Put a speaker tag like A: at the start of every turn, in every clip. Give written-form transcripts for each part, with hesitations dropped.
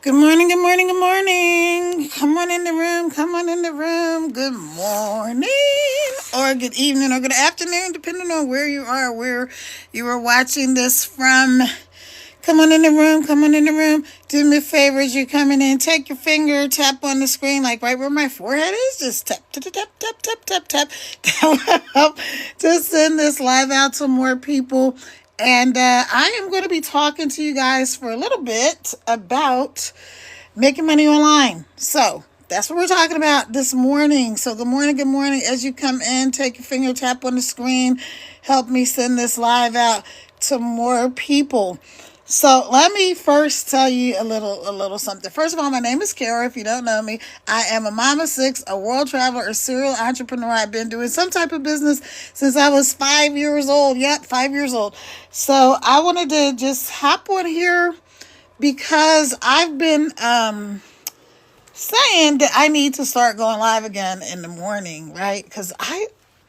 A: Good morning, good morning, good morning. Come on in the room, come on in the room. Good morning, or good evening, or good afternoon, depending on where you are, where you are watching this from. Come on in the room, come on in the room. Do me a favor as you're coming in. Take your finger, tap on the screen, like right where my forehead is. Just tap, tap, tap, tap, tap, tap, tap. That will help to send this live out to more people. And I am going to be talking to you guys for a little bit about making money online. So that's what we're talking about this morning. So good morning, good morning. As you come in, take your finger, tap on the screen. Help me send this live out to more people. So let me first tell you a little something. First of all, my name is Kara. If you don't know me, I am a mama six, a world traveler, a serial entrepreneur. I've been doing some type of business since I was 5 years old. Yep, 5 years old. So I wanted to just hop on here because I've been saying that I need to start going live again in the morning, right? Because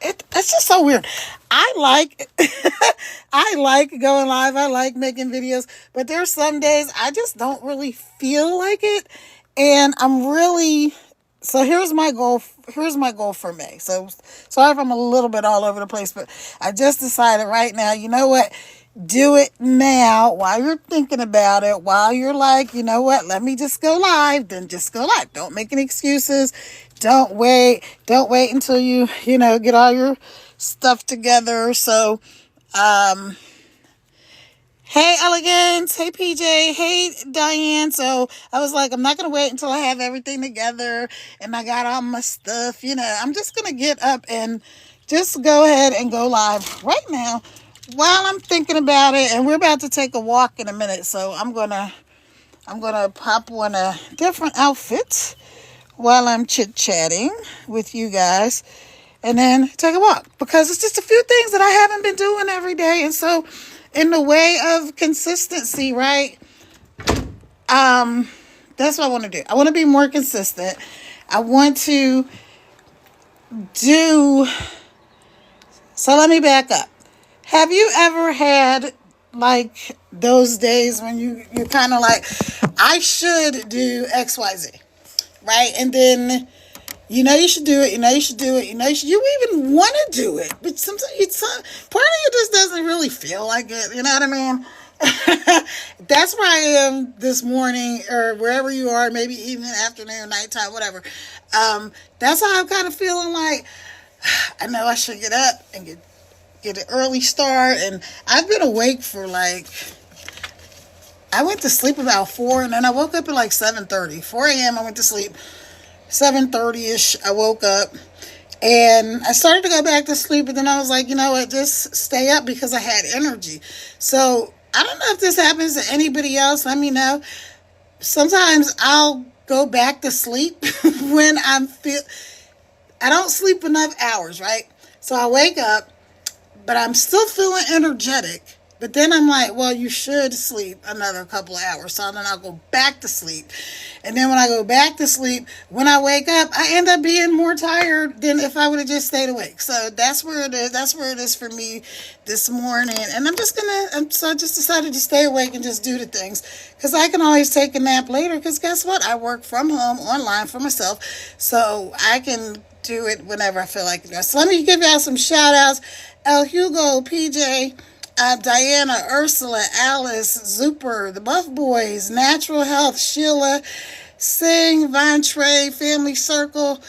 A: it's just so weird. I like I like going live. I like making videos, but there's some days I just don't really feel like it, and I'm really so here's my goal. Here's my goal for May. So sorry if I'm a little bit all over the place, but I just decided right now. You know what? Do it now while you're thinking about it, while you're like, you know what, let me just go live, then just go live. Don't make any excuses. Don't wait. Don't wait until you get all your stuff together. So, hey, Elegance. Hey, PJ. Hey, Diane. So I was like, I'm not going to wait until I have everything together and I got all my stuff. I'm just going to get up and just go ahead and go live right now while I'm thinking about it. And we're about to take a walk in a minute. So I'm gonna pop on a different outfit while I'm chit-chatting with you guys and then take a walk, because it's just a few things that I haven't been doing every day. And so in the way of consistency, right? That's what I want to do. I want to be more consistent. I want to do so. Let me back up. Have you ever had like those days when you kind of like, I should do XYZ, right? And then you should do it. You should do it. You even want to do it, but sometimes part of you just doesn't really feel like it. You know what I mean? That's where I am this morning, or wherever you are, maybe evening, afternoon, nighttime, whatever. That's how I'm kind of feeling like, I know I should get up and get an early start. And I've been awake for I went to sleep about 4, and then I woke up at like 7:30. 4 a.m. I went to sleep. 7:30ish I woke up, and I started to go back to sleep, but then I was like, you know what, just stay up because I had energy. So I don't know if this happens to anybody else. Let me know. Sometimes I'll go back to sleep when I don't sleep enough hours, right? So I wake up, but I'm still feeling energetic. But then I'm like, well, you should sleep another couple of hours. So then I'll go back to sleep. And then when I go back to sleep, when I wake up, I end up being more tired than if I would have just stayed awake. So that's where it is. That's where it is for me this morning. And so I just decided to stay awake and just do the things. Because I can always take a nap later. Because guess what? I work from home online for myself. So I can do it whenever I feel like it. So let me give y'all some shout outs. El Hugo, PJ, Diana, Ursula, Alice, Zuper, the Buff Boys, Natural Health, Sheila, Sing, Vontre, Family Circle,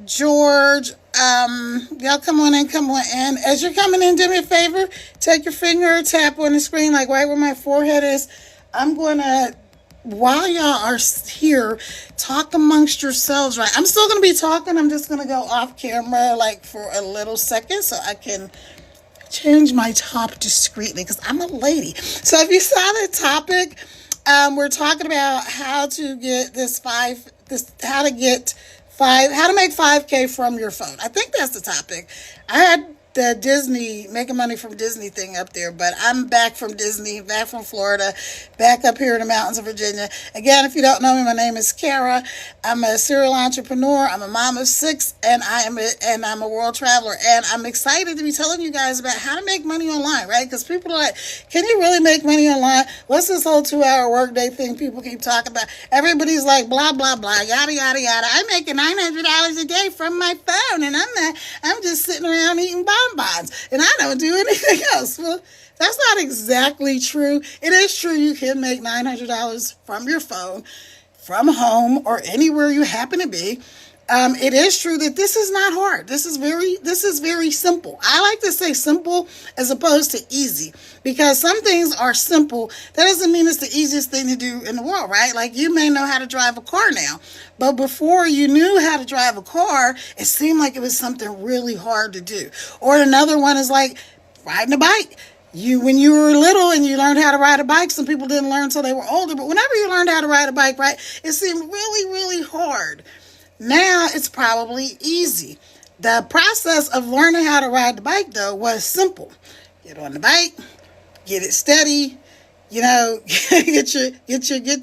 A: George. Y'all come on in, come on in. As you're coming in, do me a favor, take your finger, tap on the screen, like right where my forehead is. I'm going to, while y'all are here, talk amongst yourselves, right? I'm still going to be talking. I'm just going to go off camera like for a little second so I can change my top discreetly because I'm a lady. So if you saw the topic, we're talking about how to get how to make 5K from your phone. I think that's the topic. I had the Disney, making money from Disney thing up there. But I'm back from Disney, back from Florida, back up here in the mountains of Virginia. Again, if you don't know me, my name is Kara. I'm a serial entrepreneur. I'm a mom of 6, and I'm a world traveler. And I'm excited to be telling you guys about how to make money online, right? Because people are like, can you really make money online? What's this whole 2-hour workday thing people keep talking about? Everybody's like, blah, blah, blah, yada, yada, yada. I'm making $900 a day from my phone, and I'm just sitting around eating bonbons, and I don't do anything else. Well, that's not exactly true. It is true you can make $900 from your phone, from home, or anywhere you happen to be. It is true that this is not hard. This is very simple. I like to say simple as opposed to easy, because some things are simple. That doesn't mean it's the easiest thing to do in the world, right? Like, you may know how to drive a car now, but before you knew how to drive a car, it seemed like it was something really hard to do. Or another one is like riding a bike. When you were little and you learned how to ride a bike, some people didn't learn until they were older, but whenever you learned how to ride a bike, right, it seemed really, really hard. Now it's probably easy. The process of learning how to ride the bike, though, was simple. Get on the bike, get it steady, get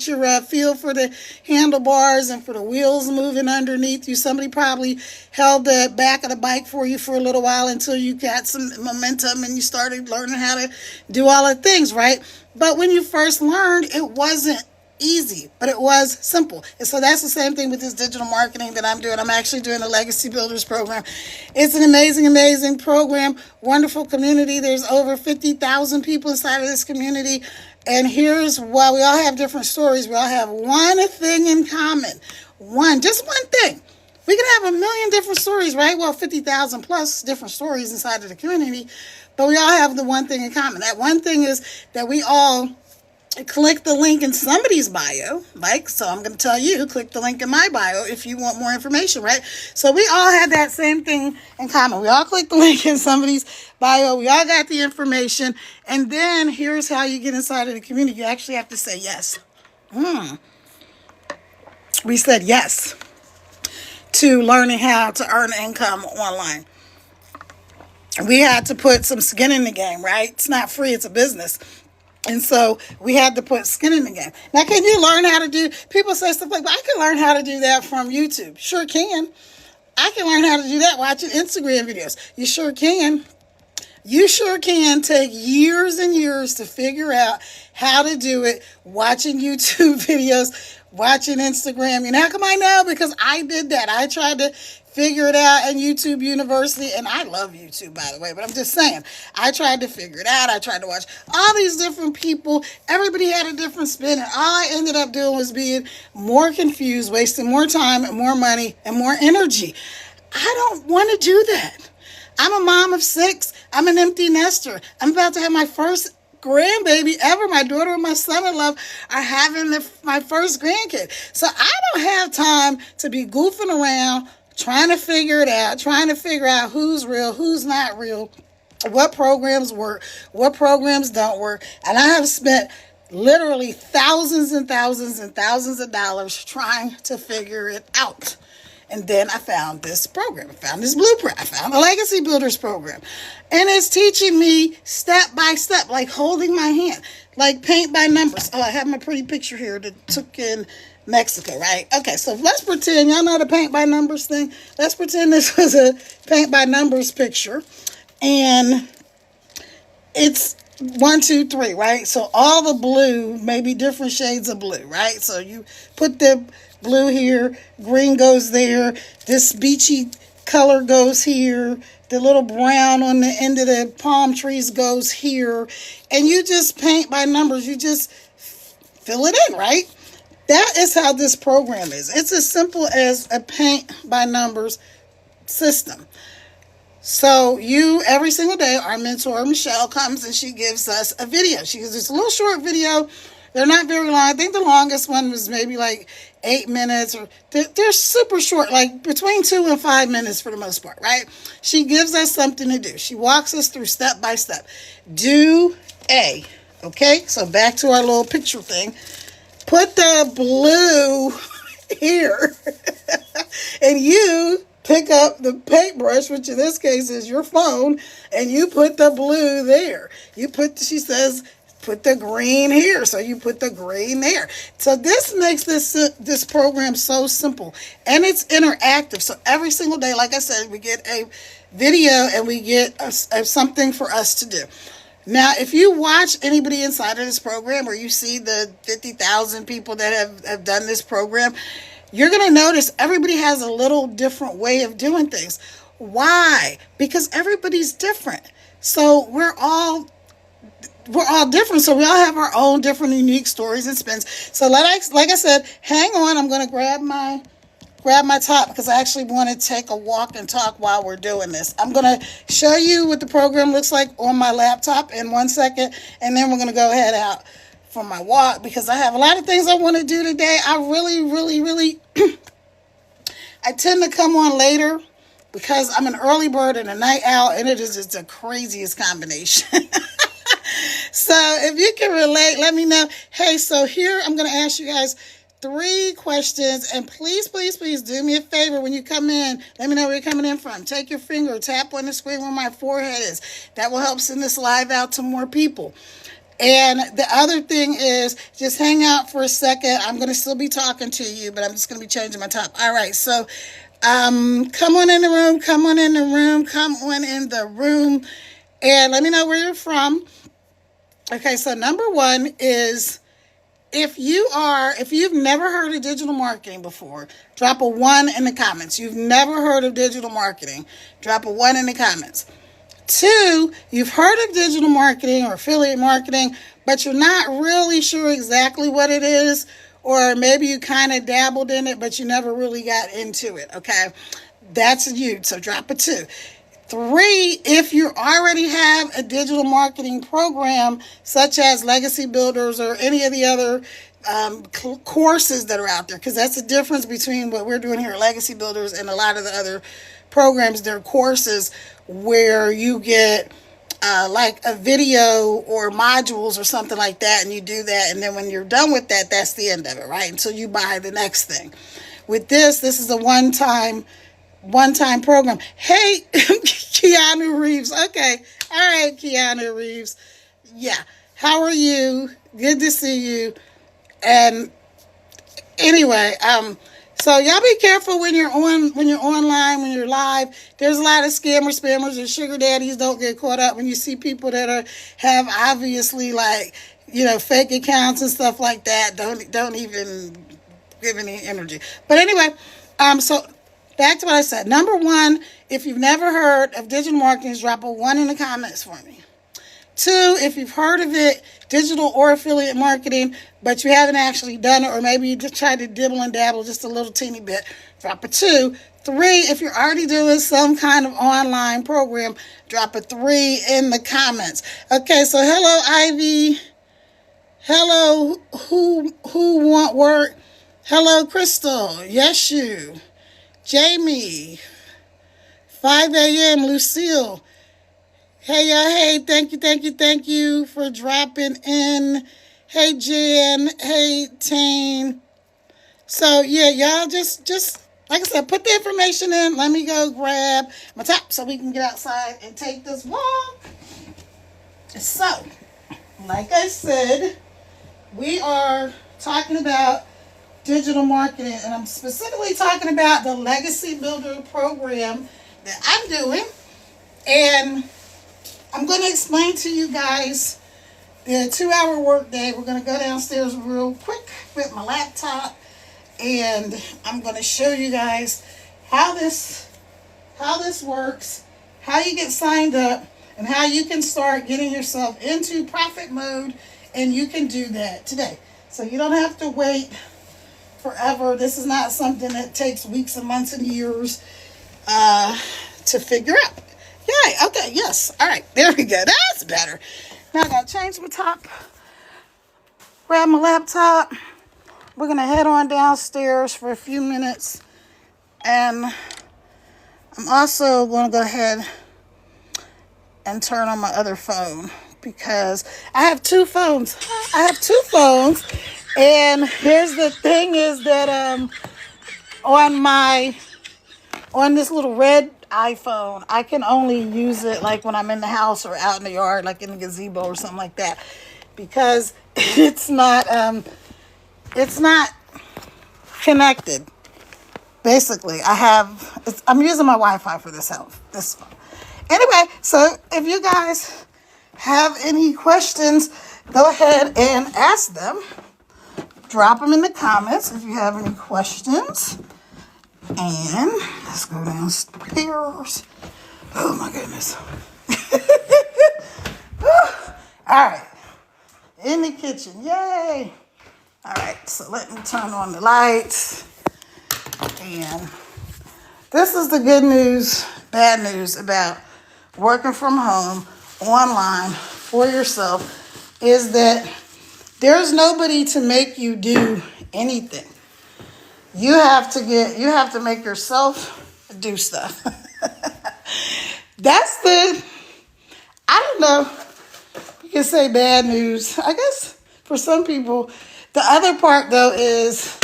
A: your feel for the handlebars and for the wheels moving underneath you. Somebody probably held the back of the bike for you for a little while until you got some momentum and you started learning how to do all the things, right? But when you first learned, it wasn't easy, but it was simple. And so that's the same thing with this digital marketing that I'm doing. I'm actually doing a Legacy Builders program. It's an amazing program, wonderful community. There's over 50,000 people inside of this community. And here's why: we all have different stories. We all have one thing in common. Just one thing. We can have a million different stories, right? Well, 50,000 plus different stories inside of the community, but we all have the one thing in common. That one thing is that we all click the link in somebody's bio, so I'm going to tell you, click the link in my bio if you want more information, right? So we all had that same thing in common. We all clicked the link in somebody's bio. We all got the information. And then here's how you get inside of the community. You actually have to say yes. We said yes to learning how to earn income online. We had to put some skin in the game, right? It's not free, it's a business. And so we had to put skin in the game. Now, can you learn how to do, people say stuff like, well, I can learn how to do that from YouTube. Sure can. I can learn how to do that watching Instagram videos. You sure can. You sure can take years and years to figure out how to do it watching YouTube videos, watching Instagram. You know how come I know? Because I did that. I tried to figure it out in YouTube University, and I love YouTube, by the way, but I'm just saying, I tried to figure it out. I tried to watch all these different people. Everybody had a different spin, and all I ended up doing was being more confused, wasting more time and more money and more energy. I don't want to do that. I'm a mom of 6. I'm an empty nester. I'm about to have my first grandbaby ever. My daughter and my son-in-law are having my first grandkid. So I don't have time to be goofing around, trying to figure it out, trying to figure out who's real, who's not real, what programs work, what programs don't work. And I have spent literally thousands and thousands and thousands of dollars trying to figure it out. And then I found this program. I found this blueprint. I found the Legacy Builders program. And it's teaching me step by step, like holding my hand, like paint by numbers. Oh, I have my pretty picture here that took in Mexico, right? Okay, so let's pretend, y'all know the paint by numbers thing? Let's pretend this was a paint by numbers picture. And it's 1, 2, 3, right? So all the blue, maybe different shades of blue, right? So you put the blue here, green goes there, this beachy color goes here, the little brown on the end of the palm trees goes here, and you just paint by numbers. You just fill it in, right? That is how this program is. It's as simple as a paint by numbers system. So every single day, our mentor, Michelle, comes and she gives us a video. She gives us a little short video. They're not very long. I think the longest one was maybe like 8 minutes, or they're super short, like between 2 and 5 minutes for the most part, right? She gives us something to do. She walks us through step by step. Do A, okay? So back to our little picture thing. Put the blue here, and you pick up the paintbrush, which in this case is your phone, and you put the blue there. She says, put the green here. So you put the green there. So this makes this program so simple, and it's interactive. So every single day, like I said, we get a video and we get something for us to do. Now, if you watch anybody inside of this program, or you see the 50,000 people that have done this program, you're going to notice everybody has a little different way of doing things. Why? Because everybody's different. So we're all different. So we all have our own different unique stories and spins. So like I said, hang on. I'm going to grab my top because I actually want to take a walk and talk while we're doing this. I'm going to show you what the program looks like on my laptop in 1 second, and then we're going to go head out for my walk because I have a lot of things I want to do today. I really I tend to come on later because I'm an early bird and a night owl, and it is just the craziest combination. So if you can relate, let me know. Hey, so here I'm going to ask you guys 3 questions, and please do me a favor when you come in. Let me know where you're coming in from. Take your finger, tap on the screen where my forehead is. That will help send this live out to more people. And the other thing is, just hang out for a second. I'm going to still be talking to you, but I'm just going to be changing my top. All right, so come on in the room, and let me know where you're from. Okay, so number 1 is, if you've never heard of digital marketing before, drop a 1 in the comments. You've never heard of digital marketing, drop a 1 in the comments. 2, you've heard of digital marketing or affiliate marketing, but you're not really sure exactly what it is, or maybe you kind of dabbled in it, but you never really got into it, okay? That's you, so drop a 2. 3, if you already have a digital marketing program, such as Legacy Builders or any of the other courses that are out there, because that's the difference between what we're doing here at Legacy Builders and a lot of the other programs. They're courses where you get like a video or modules or something like that, and you do that, and then when you're done with that, that's the end of it, right? Until you buy the next thing. With this is a one-time program. Hey, Keanu Reeves. Okay. All right, Keanu Reeves. Yeah. How are you? Good to see you. And anyway, so y'all be careful when you're online, when you're live. There's a lot of scammers, spammers, and sugar daddies. Don't get caught up when you see people that have obviously, like, fake accounts and stuff like that. Don't even give any energy. But anyway, so back to what I said. Number 1, if you've never heard of digital marketing, drop a 1 in the comments for me. 2, if you've heard of it, digital or affiliate marketing, but you haven't actually done it, or maybe you just tried to dibble and dabble just a little teeny bit, drop a 2. 3, if you're already doing some kind of online program, drop a 3 in the comments. Okay, so hello, Ivy. Hello, who want work? Hello, Crystal. Yes, you. Jamie, 5 a.m., Lucille. Hey, hey, thank you for dropping in. Hey, Jen. Hey, Tane. So, yeah, y'all just, like I said, put the information in. Let me go grab my top so we can get outside and take this walk. So, like I said, we are talking about digital marketing, and I'm specifically talking about the Legacy Builder program that I'm doing, and I'm going to explain to you guys the 2-hour workday. We're going to go downstairs real quick with my laptop, and I'm going to show you guys how this works, how you get signed up, and how you can start getting yourself into profit mode, and you can do that today. So you don't have to wait forever. This is not something that takes weeks and months and years to figure out. Yay, okay, yes. All right, there we go. That's better. Now I got to change my top, grab my laptop. We're going to head on downstairs for a few minutes. And I'm also going to go ahead and turn on my other phone because I have 2 phones. And here's the thing is that on my on this little red iPhone, I can only use it like when I'm in the house or out in the yard, like in the gazebo or something like that, because it's not connected. Basically, I'm using my Wi-Fi for this phone. Anyway, so if you guys have any questions, go ahead and ask them. Drop them in the comments if you have any questions. And let's go downstairs. Oh my goodness. All right. In the kitchen. Yay. All right. So let me turn on the lights. And this is the good news, bad news about working from home online for yourself is that there's nobody to make you do anything. You have to make yourself do stuff. I don't know, you can say bad news. I guess for some people, the other part though is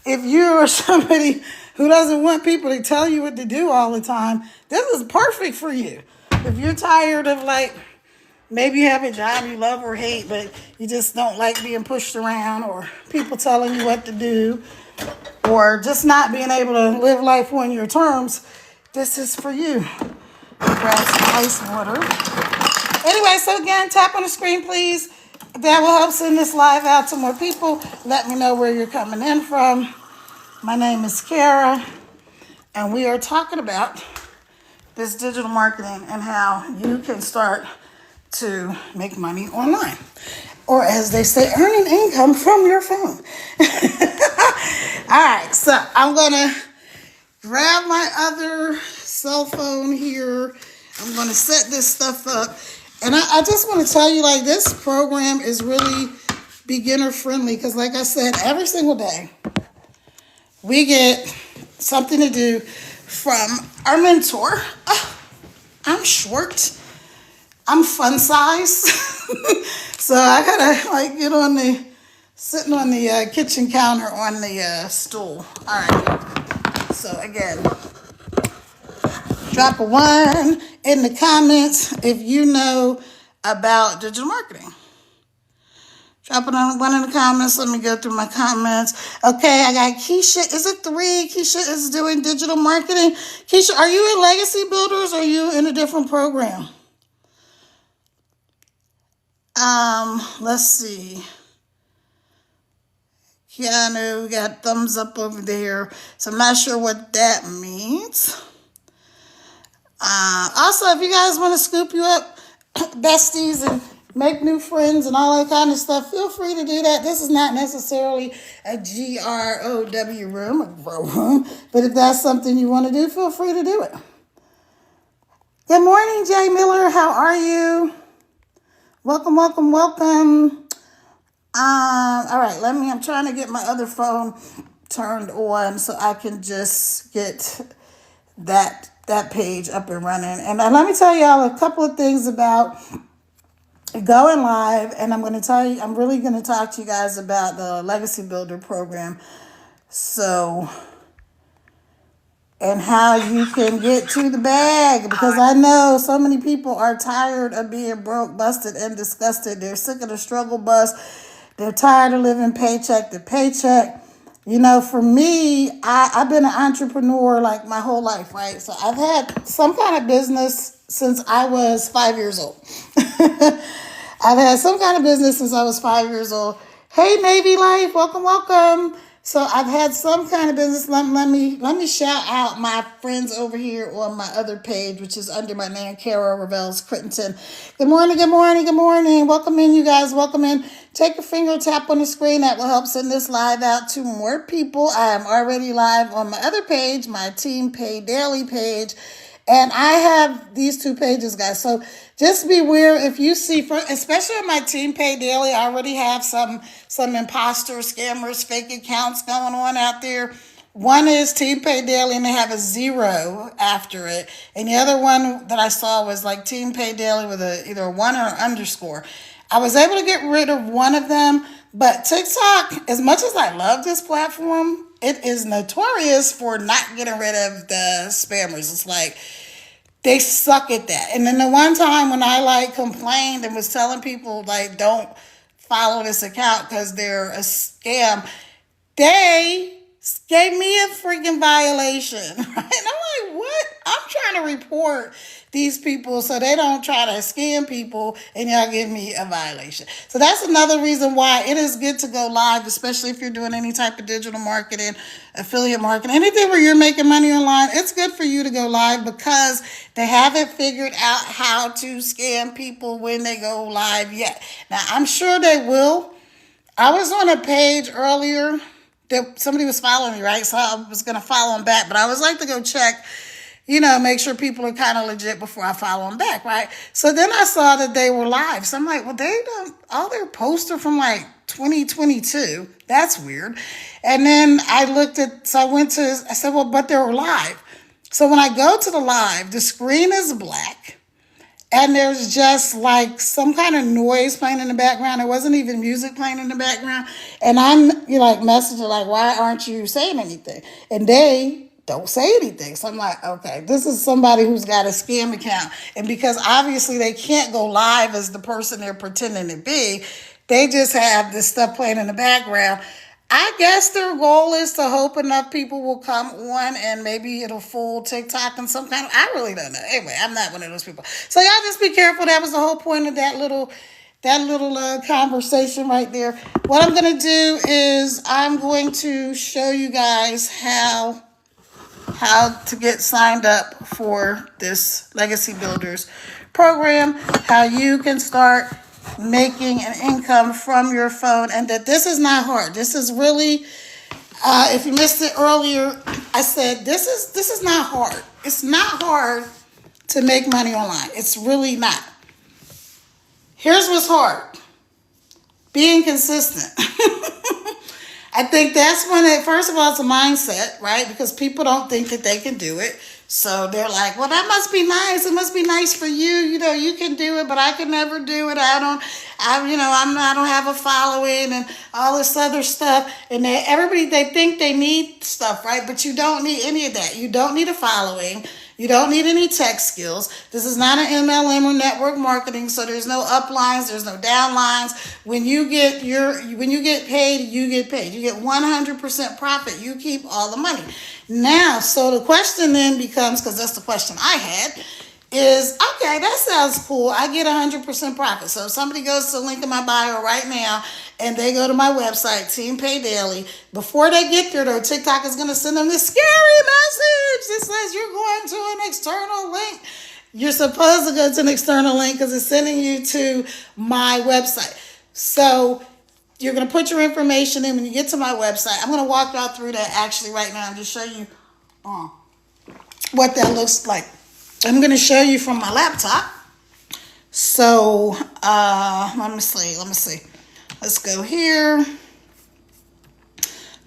A: if you are somebody who doesn't want people to tell you what to do all the time, this is perfect for you. If you're tired of maybe you have a job you love or hate, but you just don't like being pushed around or people telling you what to do or just not being able to live life on your terms, this is for you. Grab some ice water. Anyway, so again, tap on the screen, please. That will help send this live out to more people. Let me know where you're coming in from. My name is Kara, and we are talking about this digital marketing and how you can start to make money online. Or as they say, earning income from your phone. All right, so I'm going to grab my other cell phone here. I'm going to set this stuff up. And I just want to tell you, this program is really beginner friendly because, like I said, every single day we get something to do from our mentor. Oh, I'm short. I'm fun size. So I gotta get on sitting on the kitchen counter on the stool. All right. So again, drop a 1 in the comments if you know about digital marketing. Drop it on 1 in the comments. Let me go through my comments. Okay, I got Keisha. Is it 3? Keisha is doing digital marketing. Keisha, are you in Legacy Builders or are you in a different program? Let's see. Keanu, we got thumbs up over there. So I'm not sure what that means. Also, if you guys want to scoop you up, besties, and make new friends and all that kind of stuff, feel free to do that. This is not necessarily a GROW room, a grow room, but if that's something you want to do, feel free to do it. Good morning, Jay Miller. How are you? Welcome, welcome, welcome. All right, I'm trying to get my other phone turned on so I can just get that page up and running. And let me tell y'all a couple of things about going live. And I'm really going to talk to you guys about the Legacy Builder program. So, and how you can get to the bag, because I know so many people are tired of being broke, busted, and disgusted. They're sick of the struggle bus. They're tired of living paycheck to paycheck. For me, I've been an entrepreneur my whole life, right? So I've had some kind of business since I was 5 years old. I've had some kind of business since I was 5 years old. Hey, Navy Life, welcome, welcome. So I've had some kind of business. Let me shout out my friends over here on my other page, which is under my name, Kara Reveals Crittenton. Good morning, good morning, good morning. Welcome in, you guys. Welcome in. Take a finger tap on the screen. That will help send this live out to more people. I am already live on my other page, my Team Pay Daily page. And I have these 2 pages, guys. So just be aware if you see, especially on my Team Pay Daily, I already have some imposters, scammers, fake accounts going on out there. One is Team Pay Daily, and they have a 0 after it. And the other one that I saw was Team Pay Daily with either a 1 or an underscore. I was able to get rid of one of them, but TikTok, as much as I love this platform, it is notorious for not getting rid of the spammers. It's like they suck at that. And then the one time when I like complained and was telling people like don't follow this account because they're a scam, they gave me a freaking violation. Right? And I'm like, what? I'm trying to report these people so they don't try to scam people and y'all give me a violation. So that's another reason why it is good to go live, especially if you're doing any type of digital marketing, affiliate marketing, anything where you're making money online. It's good for you to go live because they haven't figured out how to scam people when they go live yet. Now, I'm sure they will. I was on a page earlier that somebody was following me, right? So I was going to follow them back, but I always like to go check, make sure people are kind of legit before I follow them back, right? So then I saw that they were live. So I'm like, well, they don't, all their posts are from like 2022. That's weird. And then I said, well, but they were live. So when I go to the live, the screen is black. And there's just like some kind of noise playing in the background. There wasn't even music playing in the background. And I'm messaging like, why aren't you saying anything? And they don't say anything. So I'm like, okay, this is somebody who's got a scam account. And because obviously they can't go live as the person they're pretending to be, they just have this stuff playing in the background. I guess their goal is to hope enough people will come on and maybe it'll fool TikTok and some kind of, I really don't know. Anyway, I'm not one of those people. So y'all just be careful. That was the whole point of that little conversation right there. What I'm going to do is I'm going to show you guys how to get signed up for this Legacy Builders program, how you can start making an income from your phone, and that this is not hard. This is really, if you missed it earlier, I said this is not hard. It's not hard to make money online. It's really not. Here's what's hard: being consistent. I think that's when first of all, it's a mindset, right? Because people don't think that they can do it. So they're like, well, that must be nice. It must be nice for you. You can do it, but I can never do it. I don't have a following and all this other stuff. And they think they need stuff, right? But you don't need any of that. You don't need a following. You don't need any tech skills. This is not an MLM or network marketing, so there's no uplines, there's no downlines. When you get paid, you get paid. You get 100% profit. You keep all the money. Now, so the question then becomes, because that's the question I had, is, okay, that sounds cool. I get 100% profit. So if somebody goes to the link in my bio right now and they go to my website, Team Pay Daily, before they get there, though, TikTok is going to send them this scary message that says you're going to an external link. You're supposed to go to an external link because it's sending you to my website. So you're going to put your information in when you get to my website. I'm going to walk y'all through that actually right now and just show you what that looks like. I'm going to show you from my laptop. So let me see. Let's go here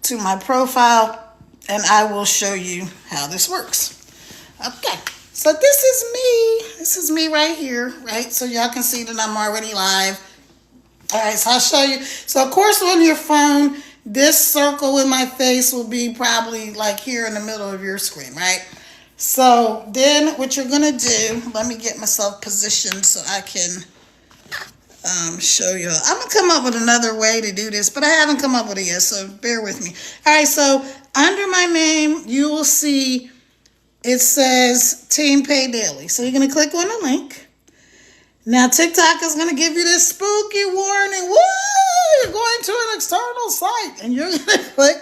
A: to my profile and I will show you how this works. Okay, so this is me. This is me right here, right? So y'all can see that I'm already live. All right, so I'll show you. So of course on your phone, this circle with my face will be probably like here in the middle of your screen, right? So then what you're going to do, let me get myself positioned so I can show you. I'm going to come up with another way to do this, but I haven't come up with it yet, so bear with me. All right, so under my name, you will see it says Team Pay Daily. So you're going to click on the link. Now TikTok is going to give you this spooky warning. Woo! You're going to an external site. And you're going to click,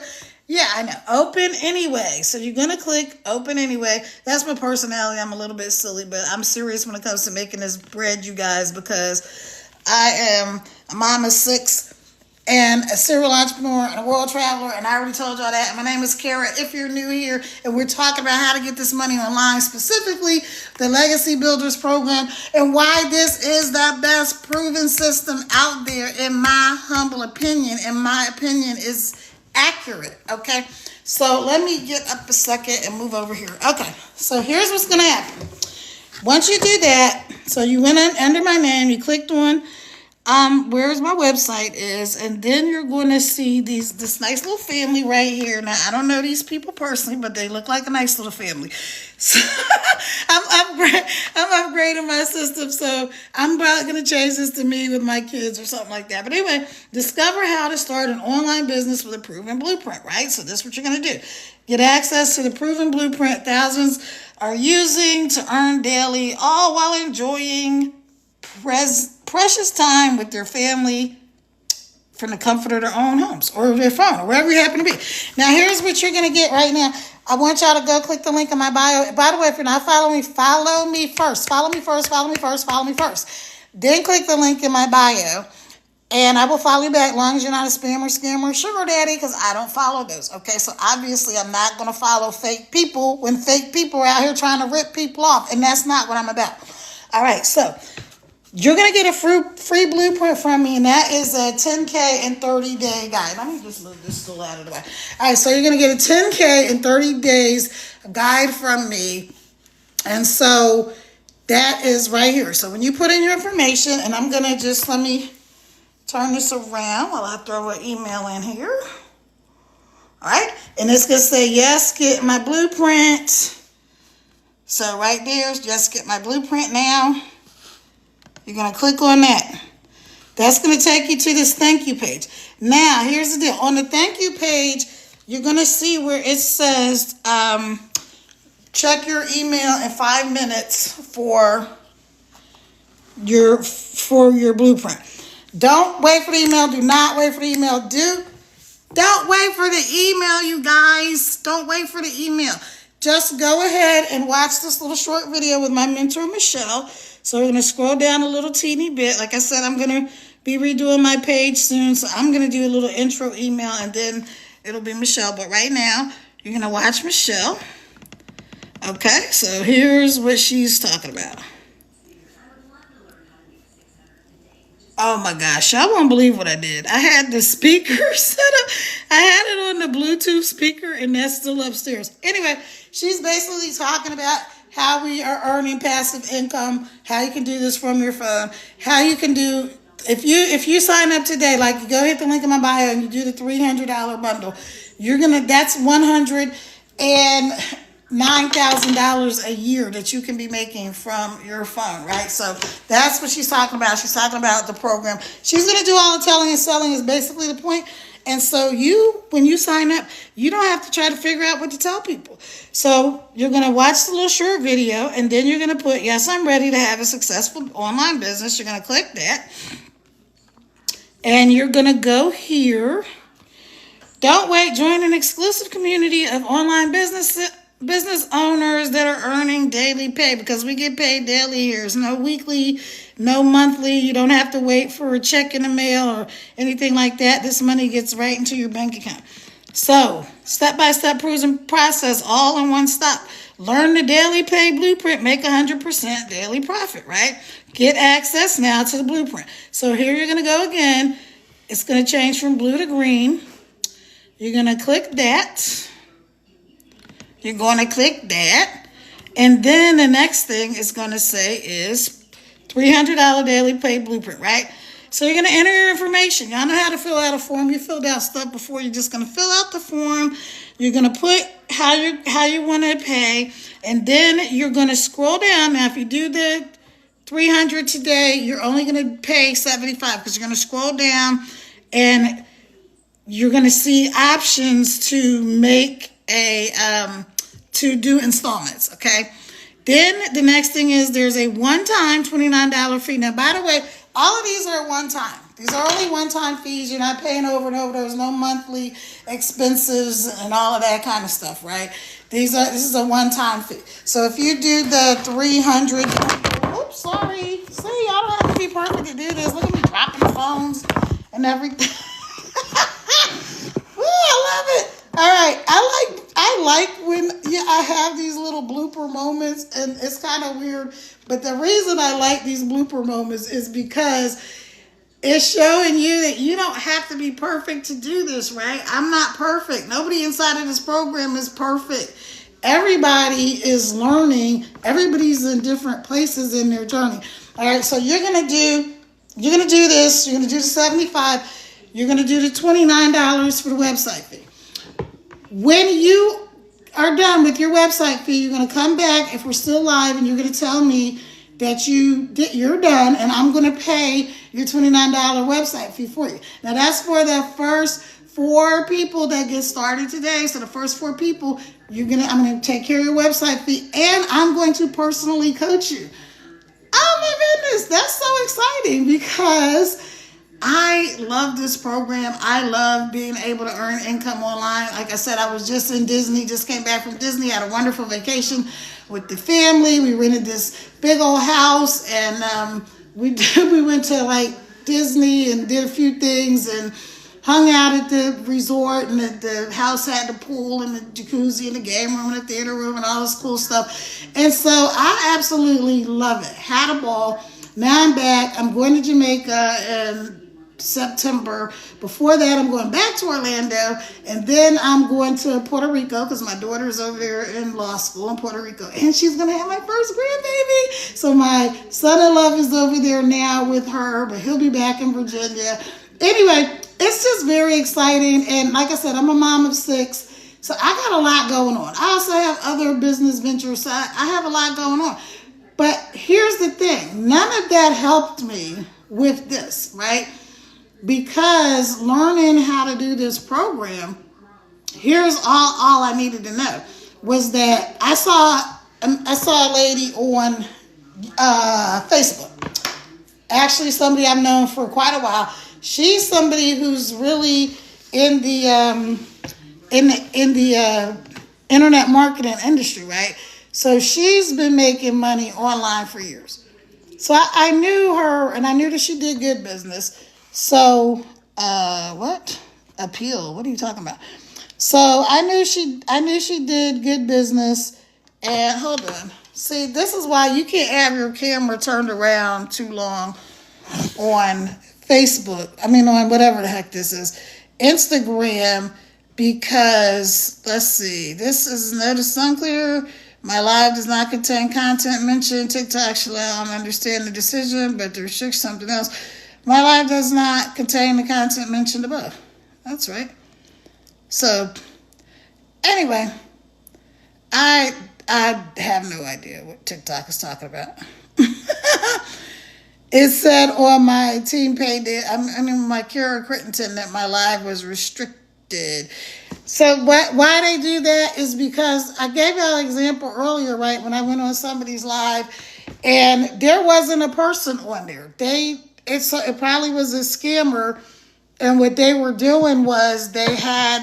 A: yeah, I know, open anyway. So you're going to click open anyway. That's my personality. I'm a little bit silly, but I'm serious when it comes to making this bread, you guys, because I am a mom of 6 and a serial entrepreneur and a world traveler, and I already told y'all that. My name is Kara. If you're new here, and we're talking about how to get this money online, specifically the Legacy Builders program, and why this is the best proven system out there, in my humble opinion. And my opinion is accurate, okay? So let me get up a second and move over here. Okay, so here's what's going to happen. Once you do that, so you went under my name, you clicked on where's my website is, and then you're going to see this nice little family right here. Now I don't know these people personally, but they look like a nice little family. So I'm upgrading my system, so I'm about going to change this to me with my kids or something like that. But anyway, discover how to start an online business with a proven blueprint, right? So this is what you're going to do. Get access to the proven blueprint thousands are using to earn daily, all while enjoying precious time with their family from the comfort of their own homes or their phone or wherever you happen to be. Now, here's what you're going to get right now. I want y'all to go click the link in my bio. By the way, if you're not following me, follow me first. Follow me first, follow me first, follow me first. Then click the link in my bio. And I will follow you back as long as you're not a spammer, scammer, sugar daddy, because I don't follow those. Okay, so obviously I'm not going to follow fake people when fake people are out here trying to rip people off. And that's not what I'm about. All right, so you're going to get a free blueprint from me, and that is a 10K and 30-day guide. Let me just move this stool out of the way. All right, so you're going to get a 10K and 30 days guide from me. And so that is right here. So when you put in your information, and I'm going to just, let me turn this around while I throw an email in here. All right, and it's going to say, yes, get my blueprint. So right there, just get my blueprint now. You're going to click on that. That's going to take you to this thank you page. Now, here's the deal. On the thank you page, you're going to see where it says, check your email in 5 minutes for your blueprint. Don't wait for the email. Do not wait for the email. Don't wait for the email, you guys. Don't wait for the email. Just go ahead and watch this little short video with my mentor, Michelle. So we're going to scroll down a little teeny bit. Like I said, I'm going to be redoing my page soon. So I'm going to do a little intro email, and then it'll be Michelle. But right now, you're going to watch Michelle. Okay, so here's what she's talking about. Oh my gosh, I won't believe what I did. I had the speaker set up. I had it on the Bluetooth speaker, and that's still upstairs. Anyway, she's basically talking about how we are earning passive income, how you can do this from your phone, how you can do, if you sign up today, like you go hit the link in my bio and you do the $300 bundle, that's $109,000 a year that you can be making from your phone, right? So that's what she's talking about. She's talking about the program. She's going to do all the telling and selling is basically the point. And so when you sign up, you don't have to try to figure out what to tell people. So you're going to watch the little short video, and then you're going to put, yes, I'm ready to have a successful online business. You're going to click that. And you're going to go here. Don't wait. Join an exclusive community of online business owners that are earning daily pay, because we get paid daily here. There's no weekly, no monthly. You don't have to wait for a check in the mail or anything like that. This money gets right into your bank account. So, step-by-step proven process, all in one stop. Learn the daily pay blueprint, make 100% daily profit, right? Get access now to the blueprint. So here you're going to go again. It's going to change from blue to green. You're going to click that. You're going to click that. And then the next thing it's going to say is $300 daily pay blueprint, right? So you're going to enter your information. Y'all know how to fill out a form. You filled out stuff before. You're just going to fill out the form. You're going to put how you want to pay. And then you're going to scroll down. Now, if you do the $300 today, you're only going to pay $75, because you're going to scroll down and you're going to see options to make to do installments, okay? Then the next thing is there's a one-time $29 fee. Now, by the way, all of these are one-time. These are only one-time fees. You're not paying over and over. There's no monthly expenses and all of that kind of stuff, right? This is a one-time fee. So if you do the 300, oops, sorry. See, y'all don't have to be perfect to do this. Look at me dropping the phones and everything. Ooh, I love it. All right, I like when I have these little blooper moments, and it's kind of weird, but the reason I like these blooper moments is because it's showing you that you don't have to be perfect to do this, right? I'm not perfect. Nobody inside of this program is perfect. Everybody is learning. Everybody's in different places in their journey. All right, so you're going to do You're going to do this. You're going to do the 75. You're going to do the $29 for the website fee. When you are done with your website fee, you're going to come back if we're still live, and you're going to tell me that you're done, and I'm going to pay your $29 website fee for you. Now, that's for the first 4 people that get started today. So the first 4 people, I'm going to take care of your website fee, and I'm going to personally coach you. Oh my goodness, that's so exciting because I love this program. I love being able to earn income online. Like I said, I was just in Disney, just came back from Disney, had a wonderful vacation with the family. We rented this big old house, and we went to like Disney and did a few things and hung out at the resort, and the house had the pool and the jacuzzi and the game room and the theater room and all this cool stuff. And so I absolutely love it. Had a ball. Now I'm back. I'm going to Jamaica in September. Before that, I'm going back to Orlando, and then I'm going to Puerto Rico because my daughter is over there in law school in Puerto Rico, and she's going to have my first grandbaby. So my son-in-law is over there now with her, but he'll be back in Virginia. Anyway, it's just very exciting, and like I said, I'm a mom of 6, so I got a lot going on. I also have other business ventures, so I have a lot going on. But here's the thing. None of that helped me with this, right? Because learning how to do this program, here's all I needed to know, was that I saw a lady on Facebook. Actually, somebody I've known for quite a while. She's somebody who's really in the internet marketing industry, right? So she's been making money online for years. So I knew her, and I knew that she did good business. So what? Appeal? What are you talking about? So I knew she did good business. And hold on. See, this is why you can't have your camera turned around too long on Facebook. On whatever the heck this is. Instagram, because, let's see, this is notice unclear. My live does not contain content mentioned. TikTok shall understand the decision, but to restrict something else. My live does not contain the content mentioned above. That's right. So, anyway, I have no idea what TikTok is talking about. It said on my team page, my Kara Crittenton, that my live was restricted. So why they do that is because I gave y'all an example earlier, right, when I went on somebody's live, and there wasn't a person on there. It probably was a scammer, and what they were doing was they had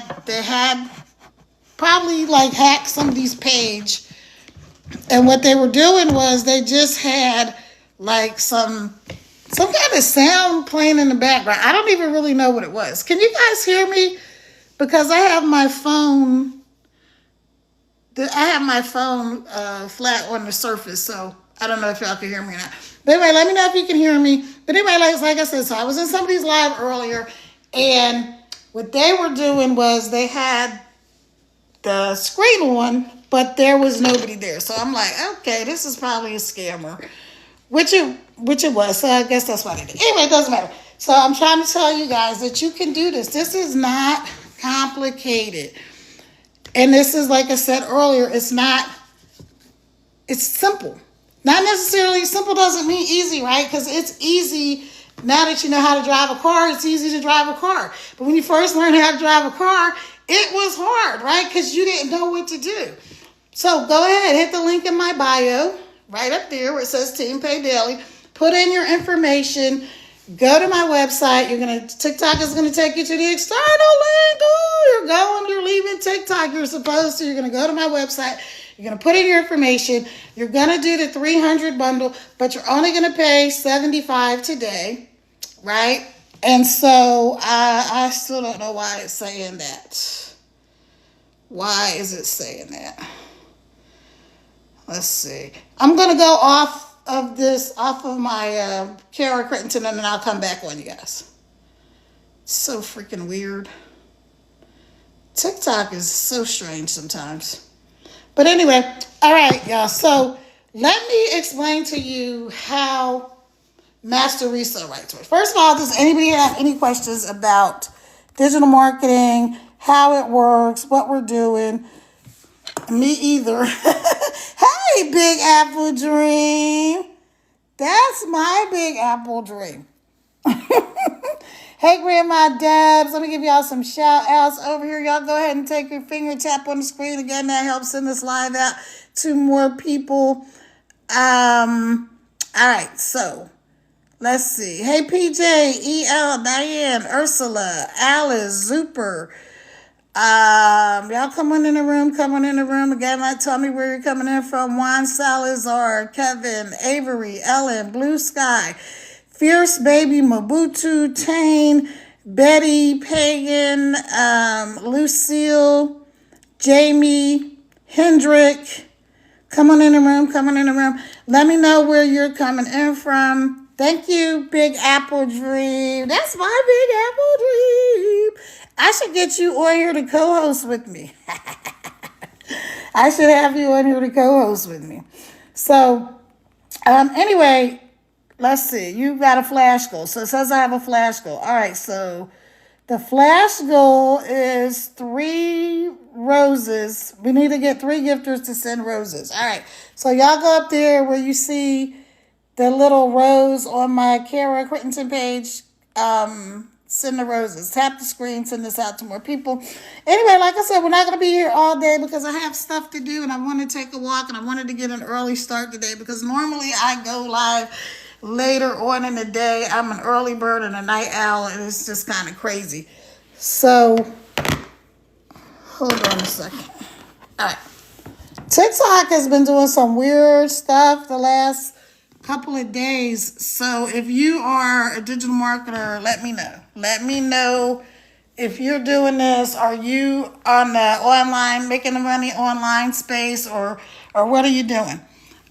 A: probably like hacked somebody's page, and what they were doing was they just had like some kind of sound playing in the background. I don't even really know what it was. Can you guys hear me? Because I have my phone flat on the surface, so I don't know if y'all can hear me or not. But anyway, let me know if you can hear me. But anyway, like I said, so I was in somebody's live earlier, and what they were doing was they had the screen on, but there was nobody there. So I'm like, okay, this is probably a scammer, which it was. So I guess that's why they did. Anyway, it doesn't matter. So I'm trying to tell you guys that you can do this. This is not complicated. And this is, like I said earlier, it's simple. Not necessarily, simple doesn't mean easy, right? Because it's easy now that you know how to drive a car. It's easy to drive a car. But when you first learned how to drive a car, it was hard, right? Because you didn't know what to do. So go ahead, hit the link in my bio, right up there where it says Team Pay Daily. Put in your information. Go to my website. TikTok is gonna take you to the external link. Oh, you're leaving TikTok. You're supposed to. You're gonna go to my website. You're gonna put in your information. You're gonna do the 300 bundle, but you're only gonna pay $75 today, right? And so I still don't know why it's saying that. Why is it saying that? Let's see. I'm gonna go off of my Kara Crittenton, and then I'll come back on you guys. It's so freaking weird. TikTok is so strange sometimes. But anyway, all right, y'all. So let me explain to you how master resale rights. First of all, does anybody have any questions about digital marketing, how it works, what we're doing? Me either. Hey, Big Apple Dream. That's my Big Apple Dream. Hey, Grandma Debs. Let me give y'all some shout outs over here. Y'all go ahead and take your finger tap on the screen. Again, that helps send this live out to more people. All right, so let's see. Hey, PJ, EL, Diane, Ursula, Alice, Zuper. Y'all come on in the room, Again, tell me where you're coming in from. Juan Salazar, Kevin, Avery, Ellen, Blue Sky, Fierce Baby, Mobutu, Tane, Betty, Pagan, Lucille, Jamie, Hendrick. Come on in the room. Let me know where you're coming in from. Thank you, Big Apple Dream. That's my Big Apple Dream. I should get you on here to co-host with me. I should have you on here to co-host with me. So, anyway, let's see. You got a flash goal. So it says I have a flash goal. All right, so the flash goal is 3 roses. We need to get 3 gifters to send roses. All right, so y'all go up there where you see the little rose on my Kara Crittenton page. Send the roses. Tap the screen, send this out to more people. Anyway, like I said, we're not going to be here all day because I have stuff to do and I want to take a walk and I wanted to get an early start today because normally I go live later on in the day. I'm an early bird and a night owl and it's just kind of crazy. So, hold on a second. All right. TikTok has been doing some weird stuff the last couple of days. So if you are a digital marketer, let me know. Let me know if you're doing this. Are you on the online, making the money online space, or what are you doing?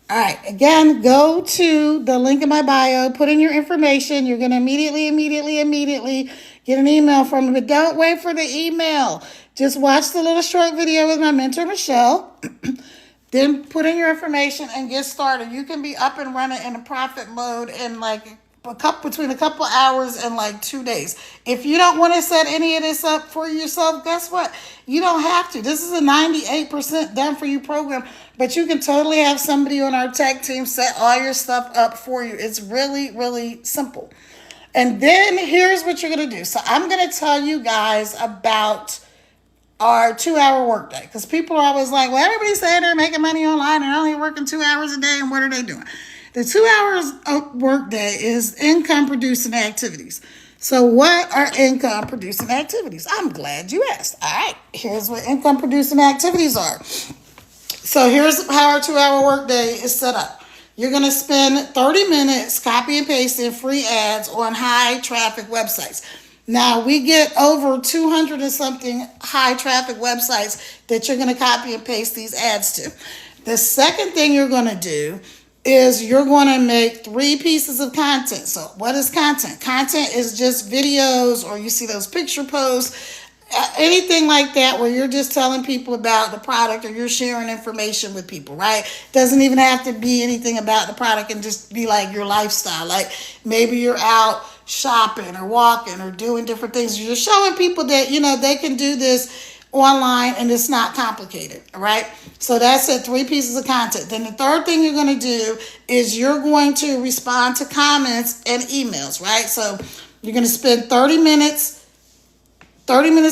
A: All right. Again, go to the link in my bio, put in your information. You're going to immediately get an email from me. But don't wait for the email. Just watch the little short video with my mentor, Michelle. Then put in your information and get started. You can be up and running in a profit mode in like between a couple hours and like 2 days. If you don't want to set any of this up for yourself, guess what? You don't have to. This is a 98% done for you program, but you can totally have somebody on our tech team set all your stuff up for you. It's really, really simple. And then here's what you're going to do. So I'm going to tell you guys about our 2-hour workday, because people are always like, well, everybody's saying they're making money online and only working 2 hours a day, and what are they doing? The 2 hours of workday is income producing activities. So what are income producing activities? I'm glad you asked. All right, here's what income producing activities are. So here's how our 2-hour workday is set up. You're going to spend 30 minutes copy and pasting free ads on high traffic websites. Now, we get over 200 and something high traffic websites that you're going to copy and paste these ads to. The second thing you're going to do is you're going to make 3 pieces of content. So what is content? Content is just videos, or you see those picture posts, anything like that where you're just telling people about the product or you're sharing information with people, right? Doesn't even have to be anything about the product and just be like your lifestyle. Like maybe you're out shopping or walking or doing different things. You're showing people that, you know, they can do this online and it's not complicated, all right? So that's it, 3 pieces of content. Then the third thing you're going to do is you're going to respond to comments and emails, right? So you're going to spend 30 minutes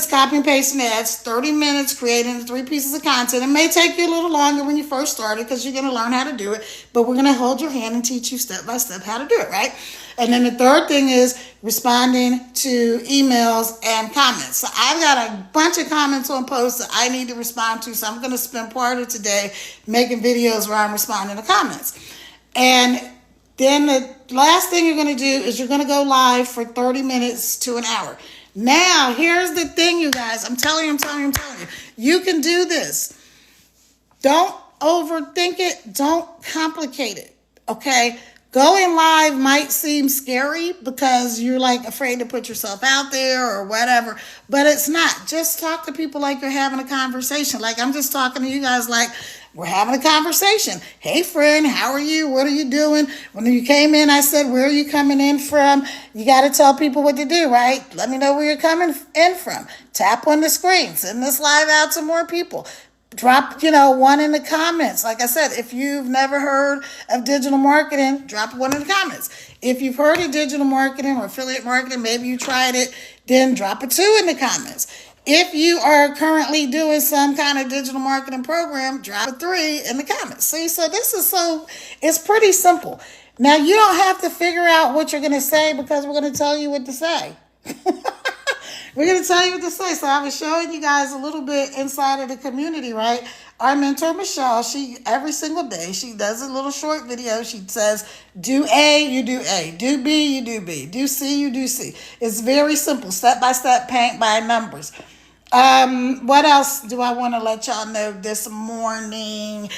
A: copying and pasting ads, 30 minutes creating the 3 pieces of content. It may take you a little longer when you first started because you're going to learn how to do it, but we're going to hold your hand and teach you step by step how to do it, right? And then the third thing is responding to emails and comments. So I've got a bunch of comments on posts that I need to respond to, so I'm going to spend part of today making videos where I'm responding to comments. And then the last thing you're going to do is you're going to go live for 30 minutes to an hour. Now, here's the thing, you guys. I'm telling you. You can do this. Don't overthink it. Don't complicate it, okay? Going live might seem scary because you're like afraid to put yourself out there or whatever, but it's not. Just talk to people like you're having a conversation. Like I'm just talking to you guys like we're having a conversation. Hey friend, how are you? What are you doing? When you came in, I said, where are you coming in from? You got to tell people what to do, right? Let me know where you're coming in from. Tap on the screen. Send this live out to more people. Drop, one in the comments. Like I said, if you've never heard of digital marketing, drop one in the comments. If you've heard of digital marketing or affiliate marketing, maybe you tried it, then drop a 2 in the comments. If you are currently doing some kind of digital marketing program, drop a 3 in the comments. See, so it's pretty simple. Now, you don't have to figure out what you're going to say because we're going to tell you what to say. We're going to tell you what to say. So I was showing you guys a little bit inside of the community, right? Our mentor, Michelle, every single day, she does a little short video. She says, do A, you do A. Do B, you do B. Do C, you do C. It's very simple, step-by-step, paint by numbers. What else do I want to let y'all know this morning?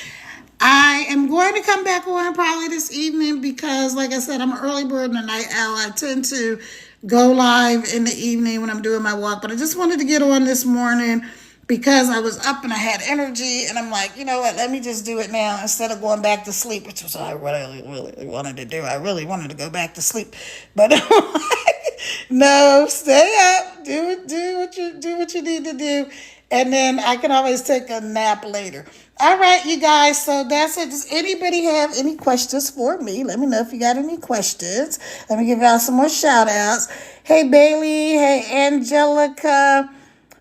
A: I am going to come back on probably this evening because, like I said, I'm an early bird and a night owl. I tend to go live in the evening when I'm doing my walk. But I just wanted to get on this morning because I was up and I had energy. And I'm like, you know what, let me just do it now instead of going back to sleep, which was what I really wanted to do. I really wanted to go back to sleep. But no, stay up. Do what you need to do. And then I can always take a nap later. All right, you guys, so that's it. Does anybody have any questions for me? Let me know if you got any questions. Let me give y'all some more shout outs. Hey, Bailey. Hey, Angelica.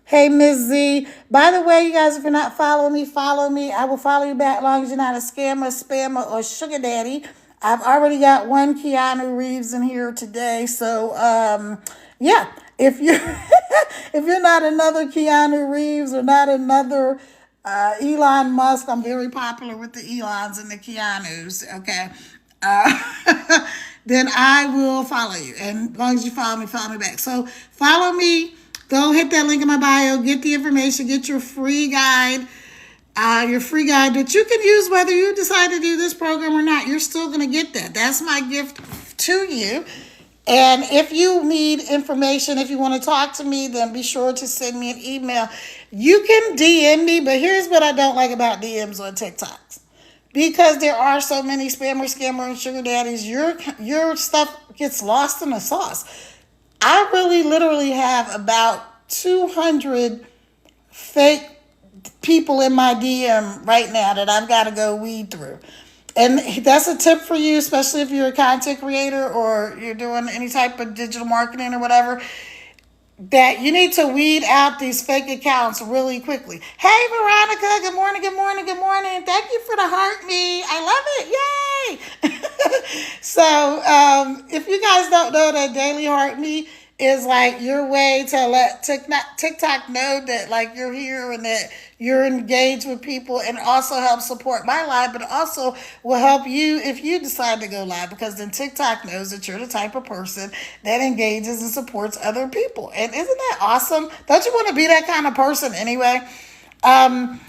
A: Hey, Ms. Z. By the way, you guys, if you're not following me, follow me. I will follow you back as long as you're not a scammer, spammer, or sugar daddy. I've already got one Keanu Reeves in here today. So, yeah, if you're not another Keanu Reeves or not another Elon Musk, I'm very popular with the Elons and the Keanus, okay? Then I will follow you. And as long as you follow me back. So follow me. Go hit that link in my bio. Get the information. Get your free guide. That you can use whether you decide to do this program or not. You're still going to get that. That's my gift to you. And if you need information, if you want to talk to me, then be sure to send me an email. You can DM me, but here's what I don't like about DMs on TikToks. Because there are so many spammers, scammers, and sugar daddies, your stuff gets lost in the sauce. I really literally have about 200 fake people in my DM right now that I've got to go weed through. And that's a tip for you, especially if you're a content creator or you're doing any type of digital marketing or whatever, that you need to weed out these fake accounts really quickly. Hey, Veronica, good morning. Thank you for the heart me. I love it. Yay. So if you guys don't know that Daily Heart Me is like your way to let TikTok know that like you're here and that you're engaged with people, and also help support my live, but also will help you if you decide to go live, because then TikTok knows that you're the type of person that engages and supports other people. And isn't that awesome? Don't you want to be that kind of person anyway? And